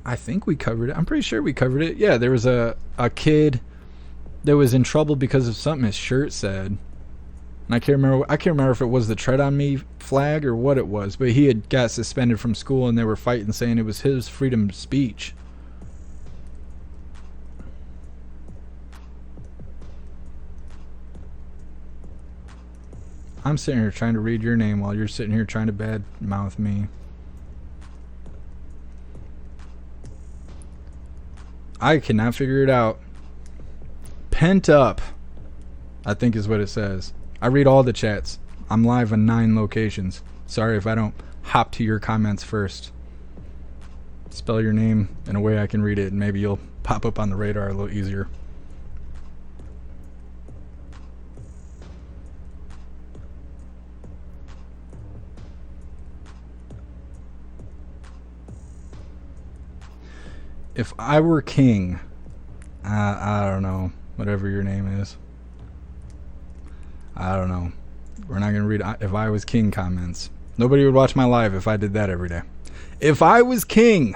I think we covered it. I'm pretty sure we covered it. Yeah, there was a kid that was in trouble because of something his shirt said. And I can't remember if it was the Tread on Me flag or what it was, but he had got suspended from school and they were fighting, saying it was his freedom of speech. I'm sitting here trying to read your name while you're sitting here trying to bad mouth me. I cannot figure it out. Pent up, I think is what it says. I read all the chats. I'm live on 9 locations. Sorry if I don't hop to your comments first. Spell your name in a way I can read it, and maybe you'll pop up on the radar a little easier. If I were king, I don't know, whatever your name is. I don't know. We're not going to read if I was king comments. Nobody would watch my live if I did that every day. If I was king.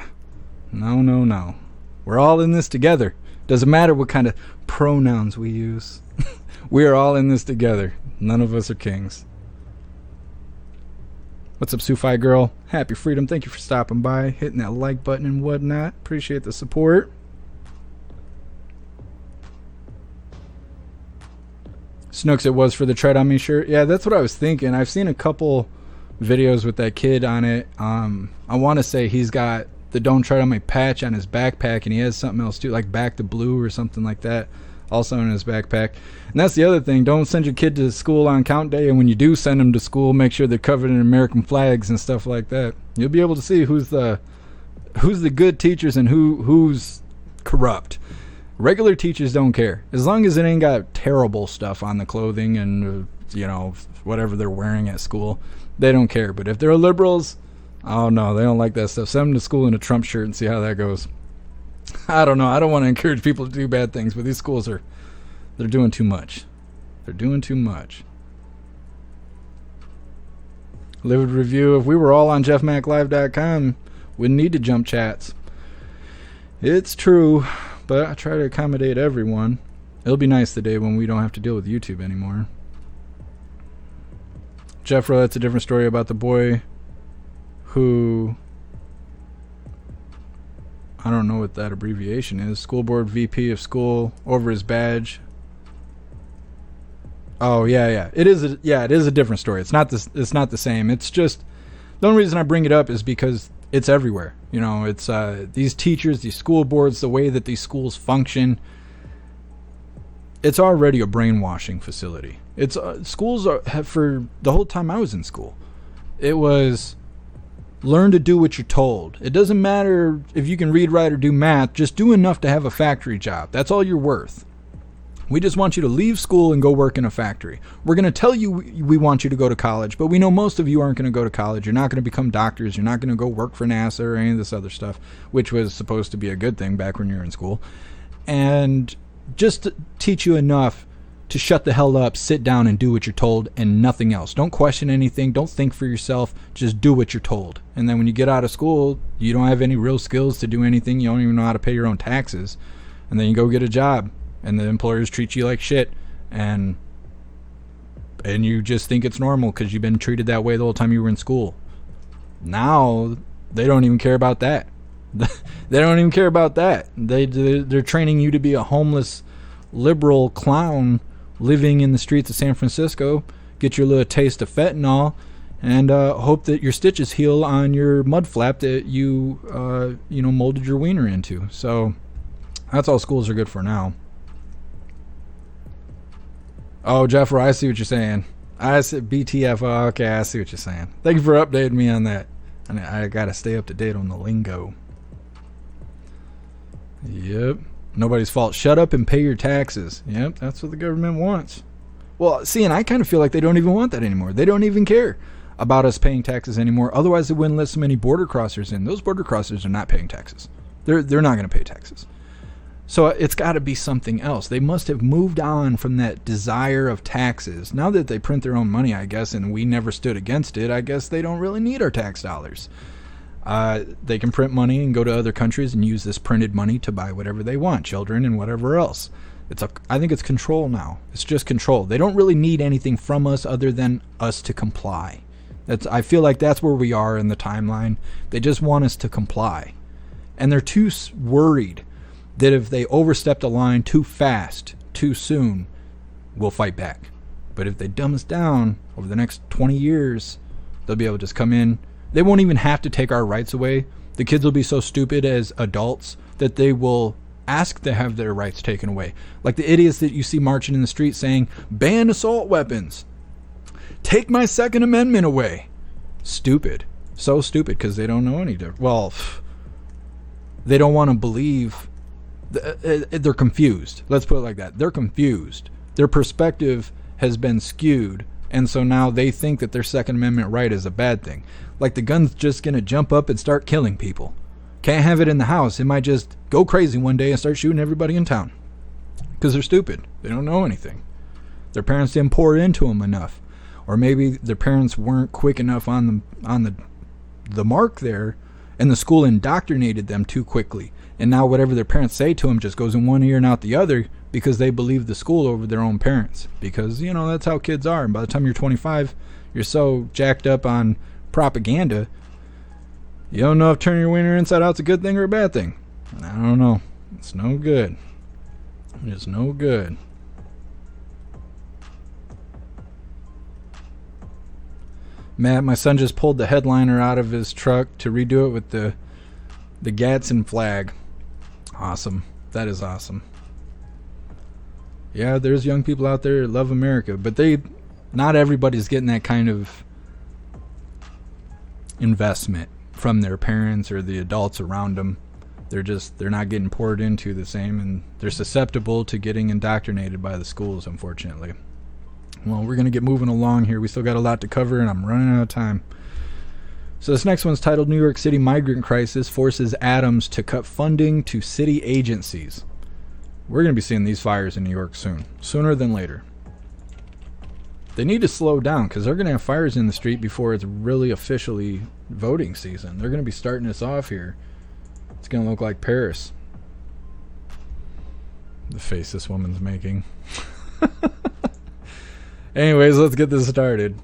No, no, no. We're all in this together. Doesn't matter what kind of pronouns we use. We are all in this together. None of us are kings. What's up, Sufi girl? Happy freedom. Thank you for stopping by, hitting that like button and whatnot. Appreciate the support. Snooks, it was for the Tread on Me shirt. Yeah, that's what I was thinking. I've seen a couple videos with that kid on it. I want to say he's got the Don't Tread on Me patch on his backpack, and he has something else too, like Back to Blue or something like that, also in his backpack. And that's the other thing. Don't send your kid to school on count day, and when you do send them to school, make sure they're covered in American flags and stuff like that. You'll be able to see who's the good teachers and who's corrupt. Regular teachers don't care. As long as it ain't got terrible stuff on the clothing and, whatever they're wearing at school, they don't care. But if they're liberals, oh no, they don't like that stuff. Send them to school in a Trump shirt and see how that goes. I don't know. I don't want to encourage people to do bad things, but these schools they're doing too much. They're doing too much. Livid review. If we were all on jeffmaclive.com, wouldn't need to jump chats. It's true, but I try to accommodate everyone. It'll be nice the day when we don't have to deal with YouTube anymore. Jeffro, that's a different story about the boy who... I don't know what that abbreviation is. School board VP of school over his badge. Oh yeah. It is a different story. It's not the same. It's just the only reason I bring it up is because it's everywhere. It's these teachers, these school boards, the way that these schools function. It's already a brainwashing facility. It's schools have, for the whole time I was in school, it was learn to do what you're told. It doesn't matter if you can read, write, or do math. Just do enough to have a factory job. That's all you're worth. We just want you to leave school and go work in a factory. We're going to tell you we want you to go to college, but we know most of you aren't going to go to college. You're not going to become doctors. You're not going to go work for NASA or any of this other stuff, which was supposed to be a good thing back when you were in school. And just to teach you enough to shut the hell up, sit down, and do what you're told and nothing else. Don't question anything. Don't think for yourself. Just do what you're told. And then when you get out of school, you don't have any real skills to do anything. You don't even know how to pay your own taxes. And then you go get a job. And the employers treat you like shit, and you just think it's normal because you've been treated that way the whole time you were in school. Now they don't even care about that. They don't even care about that. They're training you to be a homeless liberal clown living in the streets of San Francisco. Get your little taste of fentanyl, and hope that your stitches heal on your mud flap that you molded your wiener into. So that's all schools are good for now. Oh, Jeffro, I see what you're saying. I said BTF. Oh, okay, I see what you're saying. Thank you for updating me on that. And I gotta stay up to date on the lingo. Yep. Nobody's fault. Shut up and pay your taxes. Yep, that's what the government wants. Well, see, and I kind of feel like they don't even want that anymore. They don't even care about us paying taxes anymore. Otherwise, they wouldn't let so many border crossers in. Those border crossers are not paying taxes. They're not going to pay taxes. So it's got to be something else. They must have moved on from that desire of taxes. Now that they print their own money, I guess, and we never stood against it, I guess they don't really need our tax dollars. They can print money and go to other countries and use this printed money to buy whatever they want, children and whatever else. I think it's control now. It's just control. They don't really need anything from us other than us to comply. I feel like that's where we are in the timeline. They just want us to comply. And they're too worried that if they overstep the line too fast, too soon, we'll fight back. But if they dumb us down over the next 20 years, they'll be able to just come in. They won't even have to take our rights away. The kids will be so stupid as adults that they will ask to have their rights taken away. Like the idiots that you see marching in the street saying, ban assault weapons. Take my Second Amendment away. Stupid. So stupid because they don't know any different. Well, they don't want to believe. They're confused. Let's put it like that. They're confused. Their perspective has been skewed, and so now they think that their Second Amendment right is a bad thing. Like the gun's just going to jump up and start killing people. Can't have it in the house. It might just go crazy one day and start shooting everybody in town. Because they're stupid. They don't know anything. Their parents didn't pour into them enough. Or maybe their parents weren't quick enough on the mark there, and the school indoctrinated them too quickly. And now whatever their parents say to them just goes in one ear and out the other because they believe the school over their own parents. Because, that's how kids are. And by the time you're 25, you're so jacked up on propaganda, you don't know if turning your wiener inside out's a good thing or a bad thing. I don't know. It's no good. It's no good. Matt, my son just pulled the headliner out of his truck to redo it with the Gadsden flag. Awesome. That is awesome. Yeah, there's young people out there that love America, but not everybody's getting that kind of investment from their parents or the adults around them. They're not getting poured into the same, and they're susceptible to getting indoctrinated by the schools, unfortunately. Well, we're going to get moving along here. We still got a lot to cover, and I'm running out of time. So this next one's titled New York City Migrant Crisis Forces Adams to Cut Funding to City Agencies. We're going to be seeing these fires in New York soon. Sooner than later. They need to slow down because they're going to have fires in the street before it's really officially voting season. They're going to be starting us off here. It's going to look like Paris. The face this woman's making. Anyways, let's get this started.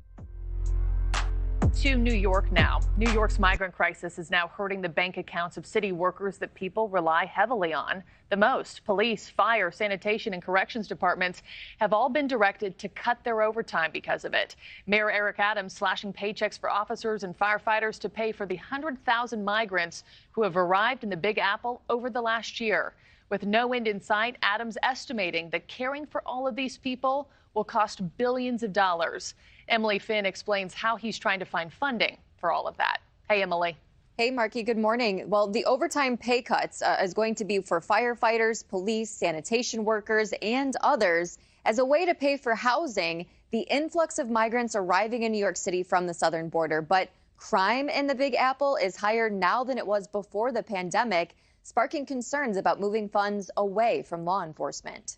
To New York now. New York's migrant crisis is now hurting the bank accounts of city workers that people rely heavily on the most. Police, fire, sanitation, and corrections departments have all been directed to cut their overtime because of it. Mayor Eric Adams slashing paychecks for officers and firefighters to pay for the 100,000 migrants who have arrived in the Big Apple over the last year. With no end in sight, Adams estimating that caring for all of these people will cost billions of dollars. Emily Finn explains how he's trying to find funding for all of that. Hey, Emily. Hey, Marky, good morning. Well, the overtime pay cuts is going to be for firefighters, police, sanitation workers, and others as a way to pay for housing the influx of migrants arriving in New York City from the southern border. But crime in the Big Apple is higher now than it was before the pandemic, sparking concerns about moving funds away from law enforcement.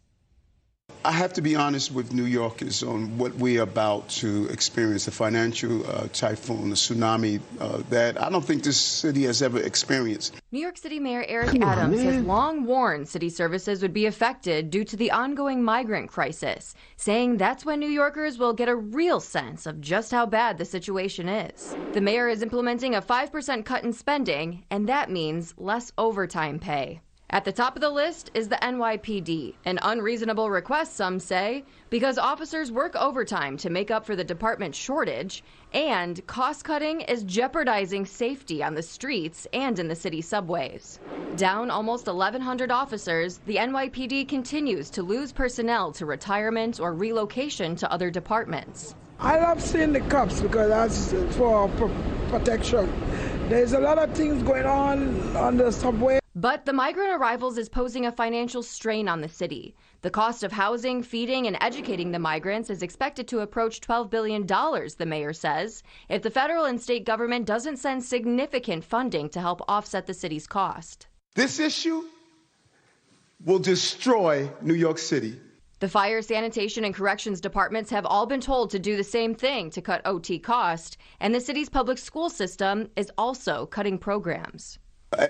I have to be honest with New Yorkers on what we're about to experience, a financial typhoon, a tsunami that I don't think this city has ever experienced. New York City Mayor Eric Adams has long warned city services would be affected due to the ongoing migrant crisis, saying that's when New Yorkers will get a real sense of just how bad the situation is. The mayor is implementing a 5% cut in spending, and that means less overtime pay. At the top of the list is the NYPD, an unreasonable request, some say, because officers work overtime to make up for the department's shortage, and cost-cutting is jeopardizing safety on the streets and in the city subways. Down almost 1,100 officers, the NYPD continues to lose personnel to retirement or relocation to other departments. I love seeing the cops because that's for protection. There's a lot of things going on the subway. But the migrant arrivals is posing a financial strain on the city. The cost of housing, feeding, and educating the migrants is expected to approach $12 billion, the mayor says, if the federal and state government doesn't send significant funding to help offset the city's cost. This issue will destroy New York City. The fire, sanitation, and corrections departments have all been told to do the same thing to cut OT cost, and the city's public school system is also cutting programs.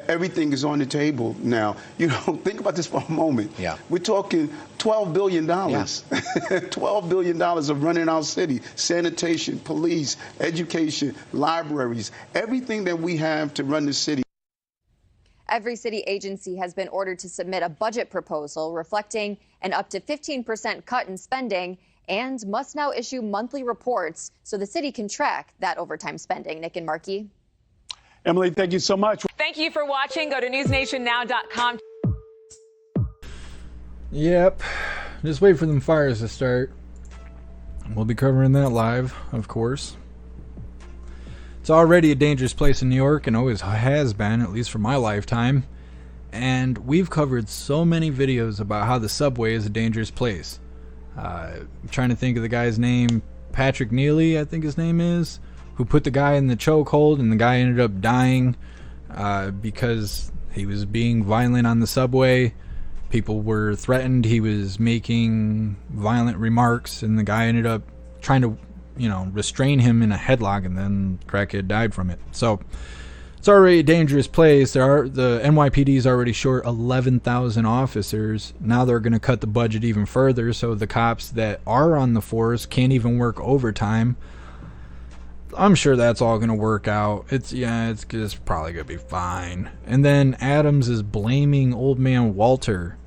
Everything is on the table now. You know, think about this for a moment. Yeah. We're talking $12 billion. Yeah. $12 billion of running our city. Sanitation, police, education, libraries, everything that we have to run the city. Every city agency has been ordered to submit a budget proposal reflecting an up to 15% cut in spending and must now issue monthly reports so the city can track that overtime spending. Nick and Markey. Emily, thank you so much. Thank you for watching. Go to newsnationnow.com. Yep. Just wait for them fires to start. We'll be covering that live, of course. It's already a dangerous place in New York and always has been, at least for my lifetime. And we've covered so many videos about how the subway is a dangerous place. I'm trying to think of the guy's name, Patrick Neely, I think his name is, who put the guy in the chokehold, and the guy ended up dying because he was being violent on the subway. People were threatened. He was making violent remarks, and the guy ended up trying to, restrain him in a headlock, and then crackhead died from it. So it's already a dangerous place. The NYPD is already short 11,000 officers. Now they're going to cut the budget even further, so the cops that are on the force can't even work overtime. I'm sure that's all going to work out. It's probably going to be fine. And then Adams is blaming old man Walter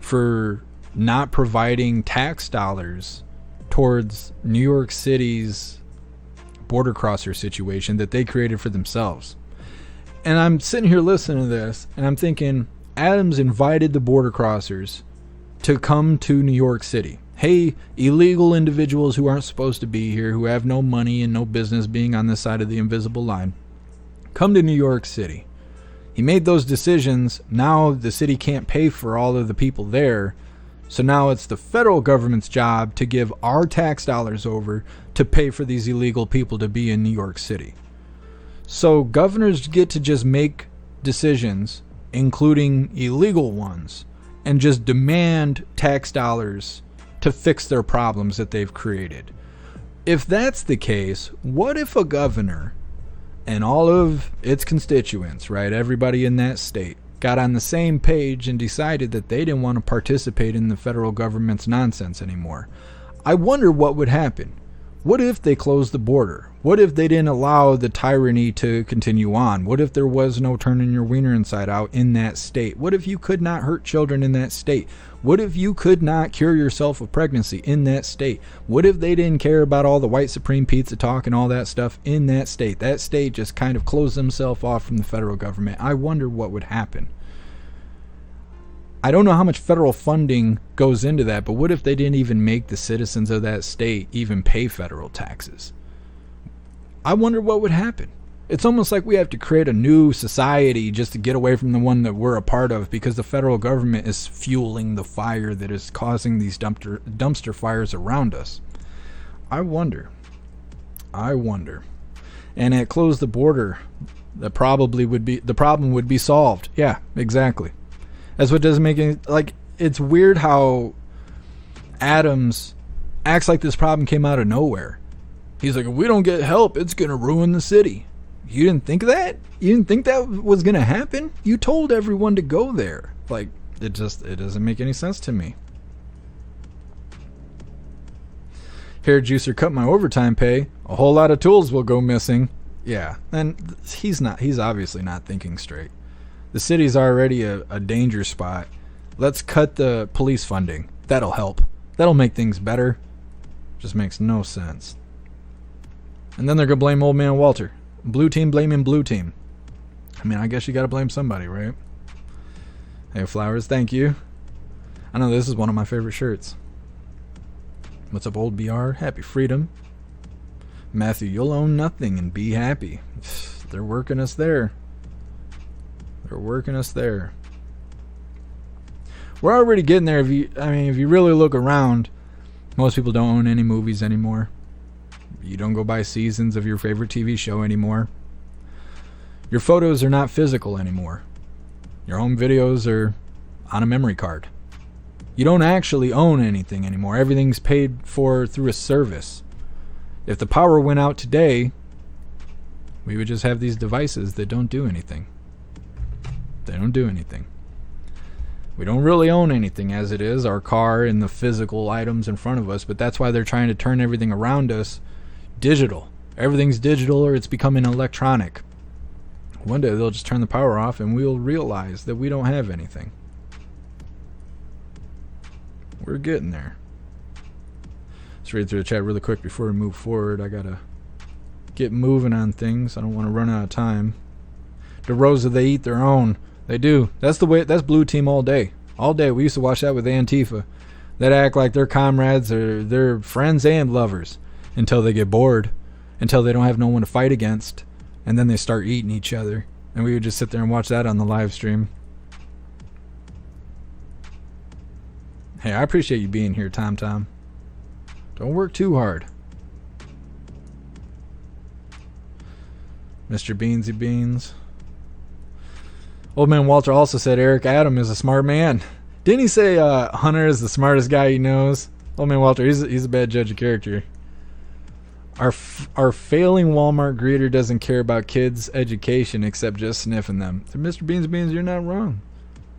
for not providing tax dollars towards New York City's border crosser situation that they created for themselves. And I'm sitting here listening to this, and I'm thinking, Adams invited the border crossers to come to New York City. Hey, illegal individuals who aren't supposed to be here, who have no money and no business being on this side of the invisible line, come to New York City. He made those decisions. Now the city can't pay for all of the people there. So now it's the federal government's job to give our tax dollars over to pay for these illegal people to be in New York City. So governors get to just make decisions, including illegal ones, and just demand tax dollars to fix their problems that they've created. If that's the case, what if a governor and all of its constituents, right, everybody in that state, got on the same page and decided that they didn't want to participate in the federal government's nonsense anymore? I wonder what would happen. What if they closed the border? What if they didn't allow the tyranny to continue on? What if there was no turning your wiener inside out in that state? What if you could not hurt children in that state? What if you could not cure yourself of pregnancy in that state? What if they didn't care about all the white supreme pizza talk and all that stuff in that state? That state just kind of closed themselves off from the federal government. I wonder what would happen. I don't know how much federal funding goes into that, but what if they didn't even make the citizens of that state even pay federal taxes? I wonder what would happen. It's almost like we have to create a new society just to get away from the one that we're a part of, because the federal government is fueling the fire that is causing these dumpster fires around us. I wonder. And at close the border, the problem would be solved. Yeah, exactly. That's what doesn't make any, it's weird how Adams acts like this problem came out of nowhere. He's like, if we don't get help, it's going to ruin the city. You didn't think that? You didn't think that was going to happen? You told everyone to go there. It doesn't make any sense to me. Hair juicer cut my overtime pay. A whole lot of tools will go missing. Yeah, and he's obviously not thinking straight. The city's already a danger spot. Let's cut the police funding. That'll help. That'll make things better. Just makes no sense. And then they're going to blame old man Walter. Blue team blaming blue team. I mean, I guess you got to blame somebody, right? Hey, Flowers, thank you. I know this is one of my favorite shirts. What's up, old BR? Happy freedom. Matthew, you'll own nothing and be happy. They're working us there. They're working us there. We're already getting there. If you really look around, most people don't own any movies anymore. You don't go buy seasons of your favorite TV show anymore. Your photos are not physical anymore. Your home videos are on a memory card. You don't actually own anything anymore. Everything's paid for through a service. If the power went out today, we would just have these devices that don't do anything. They don't do anything. We don't really own anything as it is, our car and the physical items in front of us, but that's why they're trying to turn everything around us digital. Everything's digital or it's becoming electronic. One day they'll just turn the power off and we'll realize that we don't have anything. We're getting there. Let's read through the chat really quick before we move forward. I gotta get moving on things. I don't want to run out of time. DeRosa, they eat their own. They do. That's the way. That's Blue Team all day. All day. We used to watch that with Antifa. They'd act like they're comrades or they're friends and lovers until they get bored, until they don't have no one to fight against, and then they start eating each other. And we would just sit there and watch that on the live stream. Hey, I appreciate you being here, Tom Tom. Don't work too hard. Mr. Beansy Beans. Old Man Walter also said Eric Adam is a smart man. Didn't he say Hunter is the smartest guy he knows? Old Man Walter, he's a bad judge of character. Our failing Walmart greeter doesn't care about kids' education except just sniffing them. So Mr. Beans Beans, you're not wrong.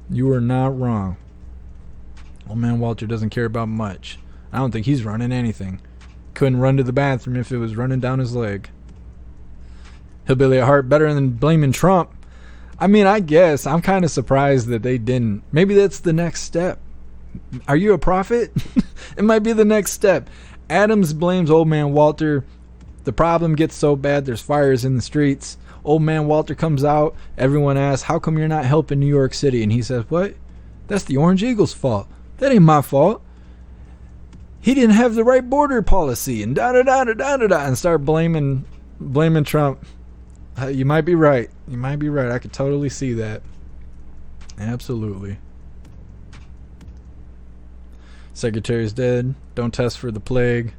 You are not wrong. Old Man Walter doesn't care about much. I don't think he's running anything. Couldn't run to the bathroom if it was running down his leg. Hillbilly at heart better than blaming Trump. I mean, I guess I'm kind of surprised that they didn't. Maybe that's the next step. Are you a prophet? It might be the next step. Adams blames Old Man Walter. The problem gets so bad there's fires in the streets. Old Man Walter comes out. Everyone asks, how come you're not helping New York City? And he says, what? That's the Orange Eagle's fault. That ain't my fault. He didn't have the right border policy and da-da-da-da-da-da-da, and start blaming Trump. You might be right. You might be right. I could totally see that. Absolutely. Secretary's dead. Don't test for the plague.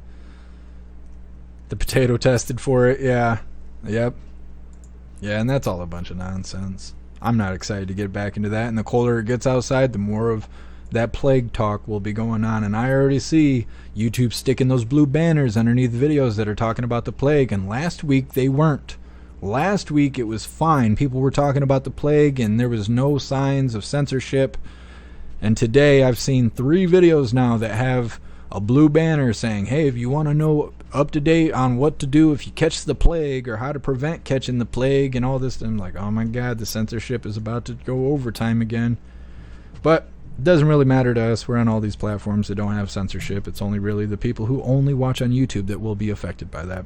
The potato tested for it. Yeah. Yep. Yeah, and that's all a bunch of nonsense. I'm not excited to get back into that. And the colder it gets outside, the more of that plague talk will be going on. And I already see YouTube sticking those blue banners underneath videos that are talking about the plague. And last week they weren't. Last week it was fine. People were talking about the plague and there was no signs of censorship. And today I've seen 3 videos now that have a blue banner saying, hey, if you want to know up to date on what to do if you catch the plague or how to prevent catching the plague and all this, I'm like, oh my God, the censorship is about to go overtime again. But it doesn't really matter to us. We're on all these platforms that don't have censorship. It's only really the people who only watch on YouTube that will be affected by that.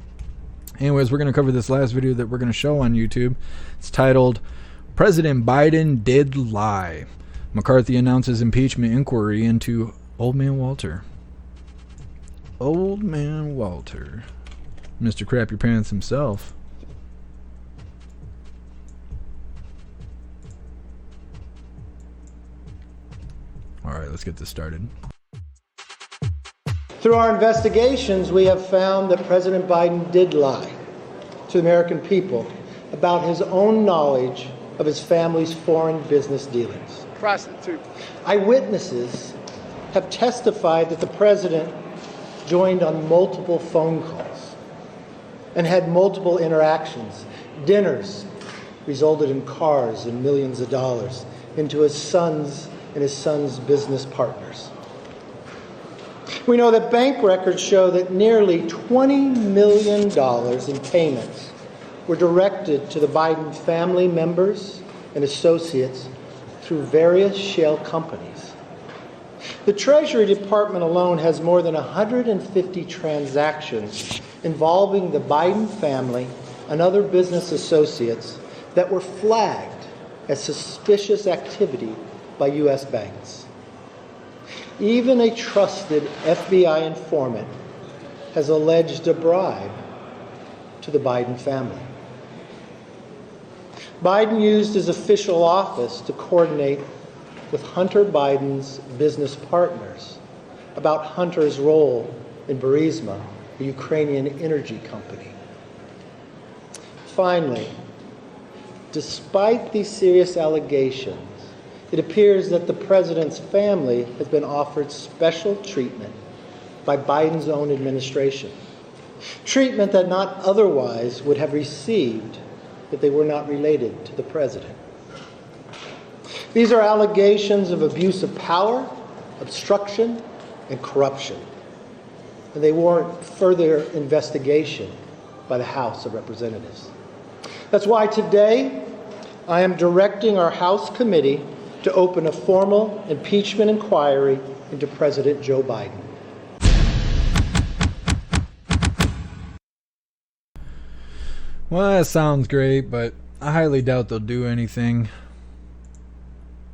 Anyways, we're going to cover this last video that we're going to show on YouTube. It's titled, President Biden Did Lie. McCarthy announces impeachment inquiry into Old Man Walter. Old Man Walter. Mr. Crap Your Pants himself. Alright, let's get this started. Through our investigations, we have found that President Biden did lie to the American people about his own knowledge of his family's foreign business dealings. Prostitute. Eyewitnesses have testified that the president joined on multiple phone calls and had multiple interactions. Dinners resulted in cars and millions of dollars into his son's and his son's business partners. We know that bank records show that nearly $20 million in payments were directed to the Biden family members and associates through various shell companies. The Treasury Department alone has more than 150 transactions involving the Biden family and other business associates that were flagged as suspicious activity by U.S. banks. Even a trusted FBI informant has alleged a bribe to the Biden family. Biden used his official office to coordinate with Hunter Biden's business partners about Hunter's role in Burisma, a Ukrainian energy company. Finally, despite these serious allegations, it appears that the president's family has been offered special treatment by Biden's own administration. Treatment that not otherwise would have received if they were not related to the president. These are allegations of abuse of power, obstruction, and corruption, and they warrant further investigation by the House of Representatives. That's why today I am directing our House committee to open a formal impeachment inquiry into President Joe Biden. Well, that sounds great, but I highly doubt they'll do anything.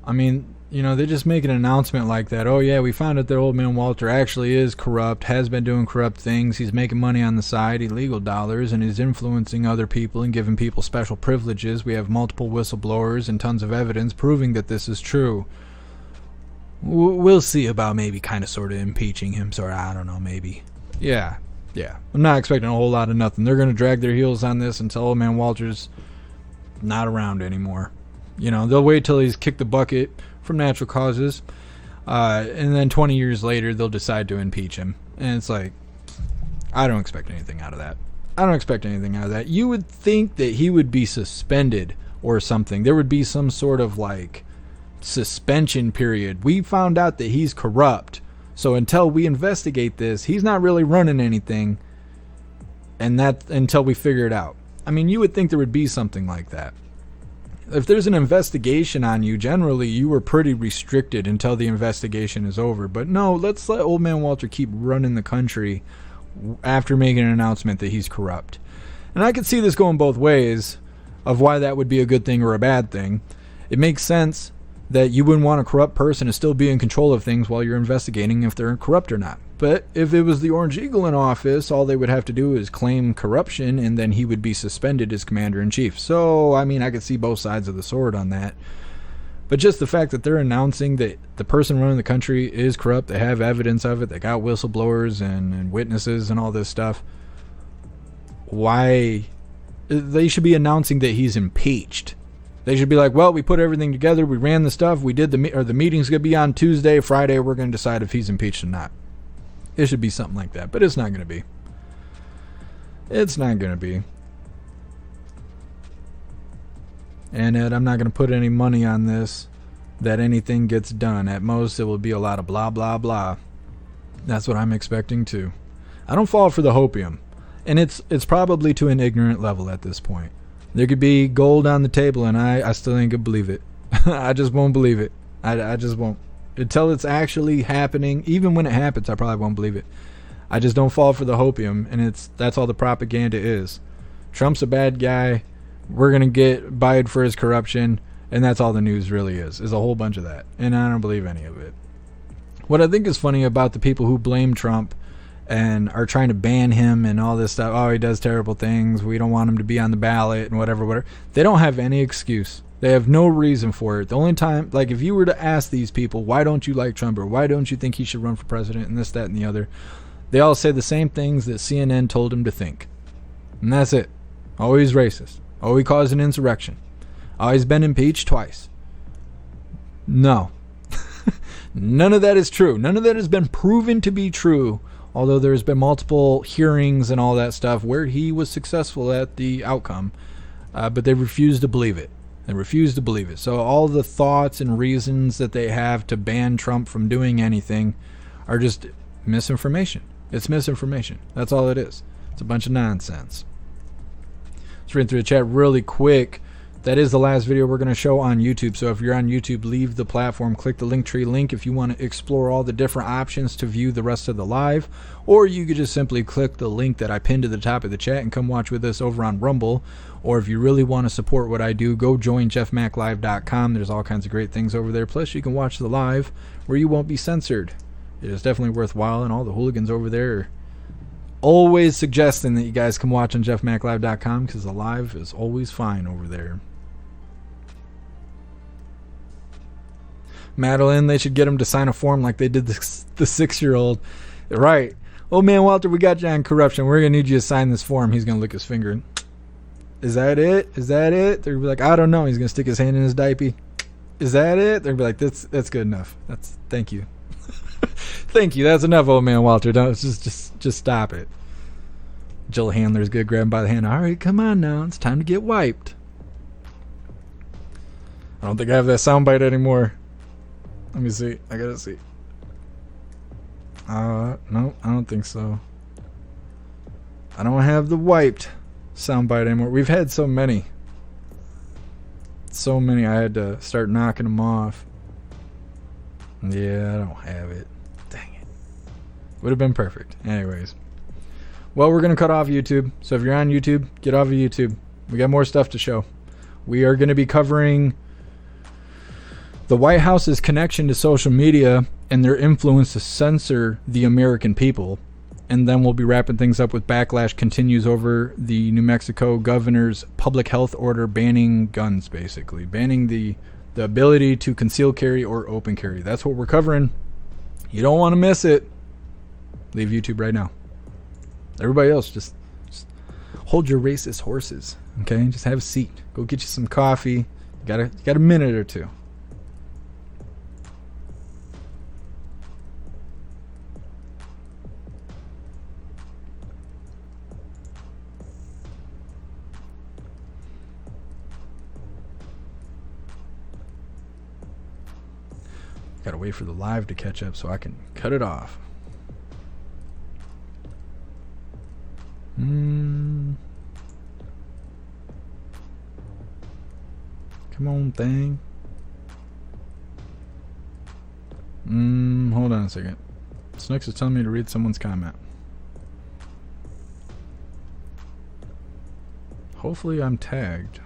I mean, you know, they just make an announcement like that. Oh yeah, we found out that old man Walter actually is corrupt, has been doing corrupt things. He's making money on the side, illegal dollars, and is influencing other people and giving people special privileges. We have multiple whistleblowers and tons of evidence proving that this is true. We'll see about maybe kind of sort of impeaching him, sort of, I don't know, maybe. Yeah. I'm not expecting a whole lot of nothing. They're going to drag their heels on this until old man Walter's not around anymore. You know, they'll wait till he's kicked the bucket from natural causes, and then 20 years later they'll decide to impeach him. And it's like, I don't expect anything out of that. You would think that he would be suspended or something. There would be some sort of like suspension period. We found out that he's corrupt, so until we investigate this, he's not really running anything, and that until we figure it out. I mean, you would think there would be something like that. If there's an investigation on you, generally you were pretty restricted until the investigation is over. But no, let's let old man Walter keep running the country after making an announcement that he's corrupt. And I could see this going both ways of why that would be a good thing or a bad thing. It makes sense that you wouldn't want a corrupt person to still be in control of things while you're investigating if they're corrupt or not. But if it was the Orange Eagle in office, all they would have to do is claim corruption, and then he would be suspended as commander-in-chief. So, I mean, I could see both sides of the sword on that. But just the fact that they're announcing that the person running the country is corrupt, they have evidence of it, they got whistleblowers and witnesses and all this stuff, why? They should be announcing that he's impeached. They should be like, well, we put everything together, we ran the stuff, we did the meeting's going to be on Tuesday, Friday, we're going to decide if he's impeached or not. It should be something like that, but it's not going to be. It's not going to be. And Ed, I'm not going to put any money on this, that anything gets done. At most, it will be a lot of blah, blah, blah. That's what I'm expecting too. I don't fall for the hopium. And it's probably to an ignorant level at this point. There could be gold on the table, and I still ain't gonna believe it. I just won't believe it. I just won't. Until it's actually happening, even when it happens, I probably won't believe it. I just don't fall for the hopium, and that's all the propaganda is. Trump's a bad guy. We're gonna get Biden for his corruption, and that's all the news really is a whole bunch of that. And I don't believe any of it. What I think is funny about the people who blame Trump and are trying to ban him and all this stuff, oh, he does terrible things, we don't want him to be on the ballot and whatever, they don't have any excuse. They have no reason for it. The only time, like if you were to ask these people, why don't you like Trump, or why don't you think he should run for president, and this, that, and the other, they all say the same things that CNN told him to think. And that's it. Oh, he's racist. Oh, he caused an insurrection. Oh, he's been impeached twice. No. None of that is true. None of that has been proven to be true. Although there's been multiple hearings and all that stuff where he was successful at the outcome, but they refuse to believe it. So all the thoughts and reasons that they have to ban Trump from doing anything are just misinformation. It's misinformation. That's all it is. It's a bunch of nonsense. Let's read through the chat really quick. That is the last video we're going to show on YouTube. So if you're on YouTube, leave the platform, click the Linktree link if you want to explore all the different options to view the rest of the live. Or you could just simply click the link that I pinned to the top of the chat and come watch with us over on Rumble. Or if you really want to support what I do, go join jeffmaclive.com. There's all kinds of great things over there. Plus, you can watch the live where you won't be censored. It is definitely worthwhile, and all the hooligans over there are always suggesting that you guys come watch on jeffmaclive.com because the live is always fine over there. Madeline, they should get him to sign a form like they did the 6-year-old. Right. Oh man, Walter, we got you on corruption. We're going to need you to sign this form. He's going to lick his finger. Is that it? Is that it? They're going to be like, I don't know. He's going to stick his hand in his diaper. Is that it? They're going to be like, that's good enough. Thank you. Thank you. That's enough, old man Walter. Don't just stop it. Jill Handler's good. Grab him by the hand. All right, come on now. It's time to get wiped. I don't think I have that soundbite anymore. Let me see. I gotta see. No, I don't think so. I don't have the wiped soundbite anymore. We've had so many. So many, I had to start knocking them off. Yeah, I don't have it. Dang it. Would have been perfect. Anyways. Well, we're going to cut off YouTube. So if you're on YouTube, get off of YouTube. We got more stuff to show. We are going to be covering the White House's connection to social media and their influence to censor the American people. And then we'll be wrapping things up with backlash continues over the New Mexico governor's public health order banning guns, basically. Banning the ability to conceal carry or open carry. That's what we're covering. You don't want to miss it. Leave YouTube right now. Everybody else, just hold your racist horses, okay? Just have a seat. Go get you some coffee. You got a minute or two. Gotta wait for the live to catch up so I can cut it off. Come on, thing. Hold on a second. Snooks is telling me to read someone's comment. Hopefully I'm tagged.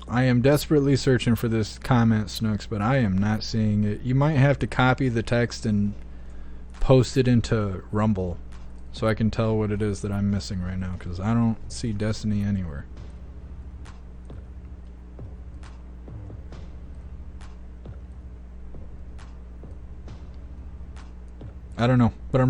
I am desperately searching for this comment, Snooks, but I am not seeing it. You might have to copy the text and post it into Rumble so I can tell what it is that I'm missing right now, because I don't see Destiny anywhere. I don't know, but I'm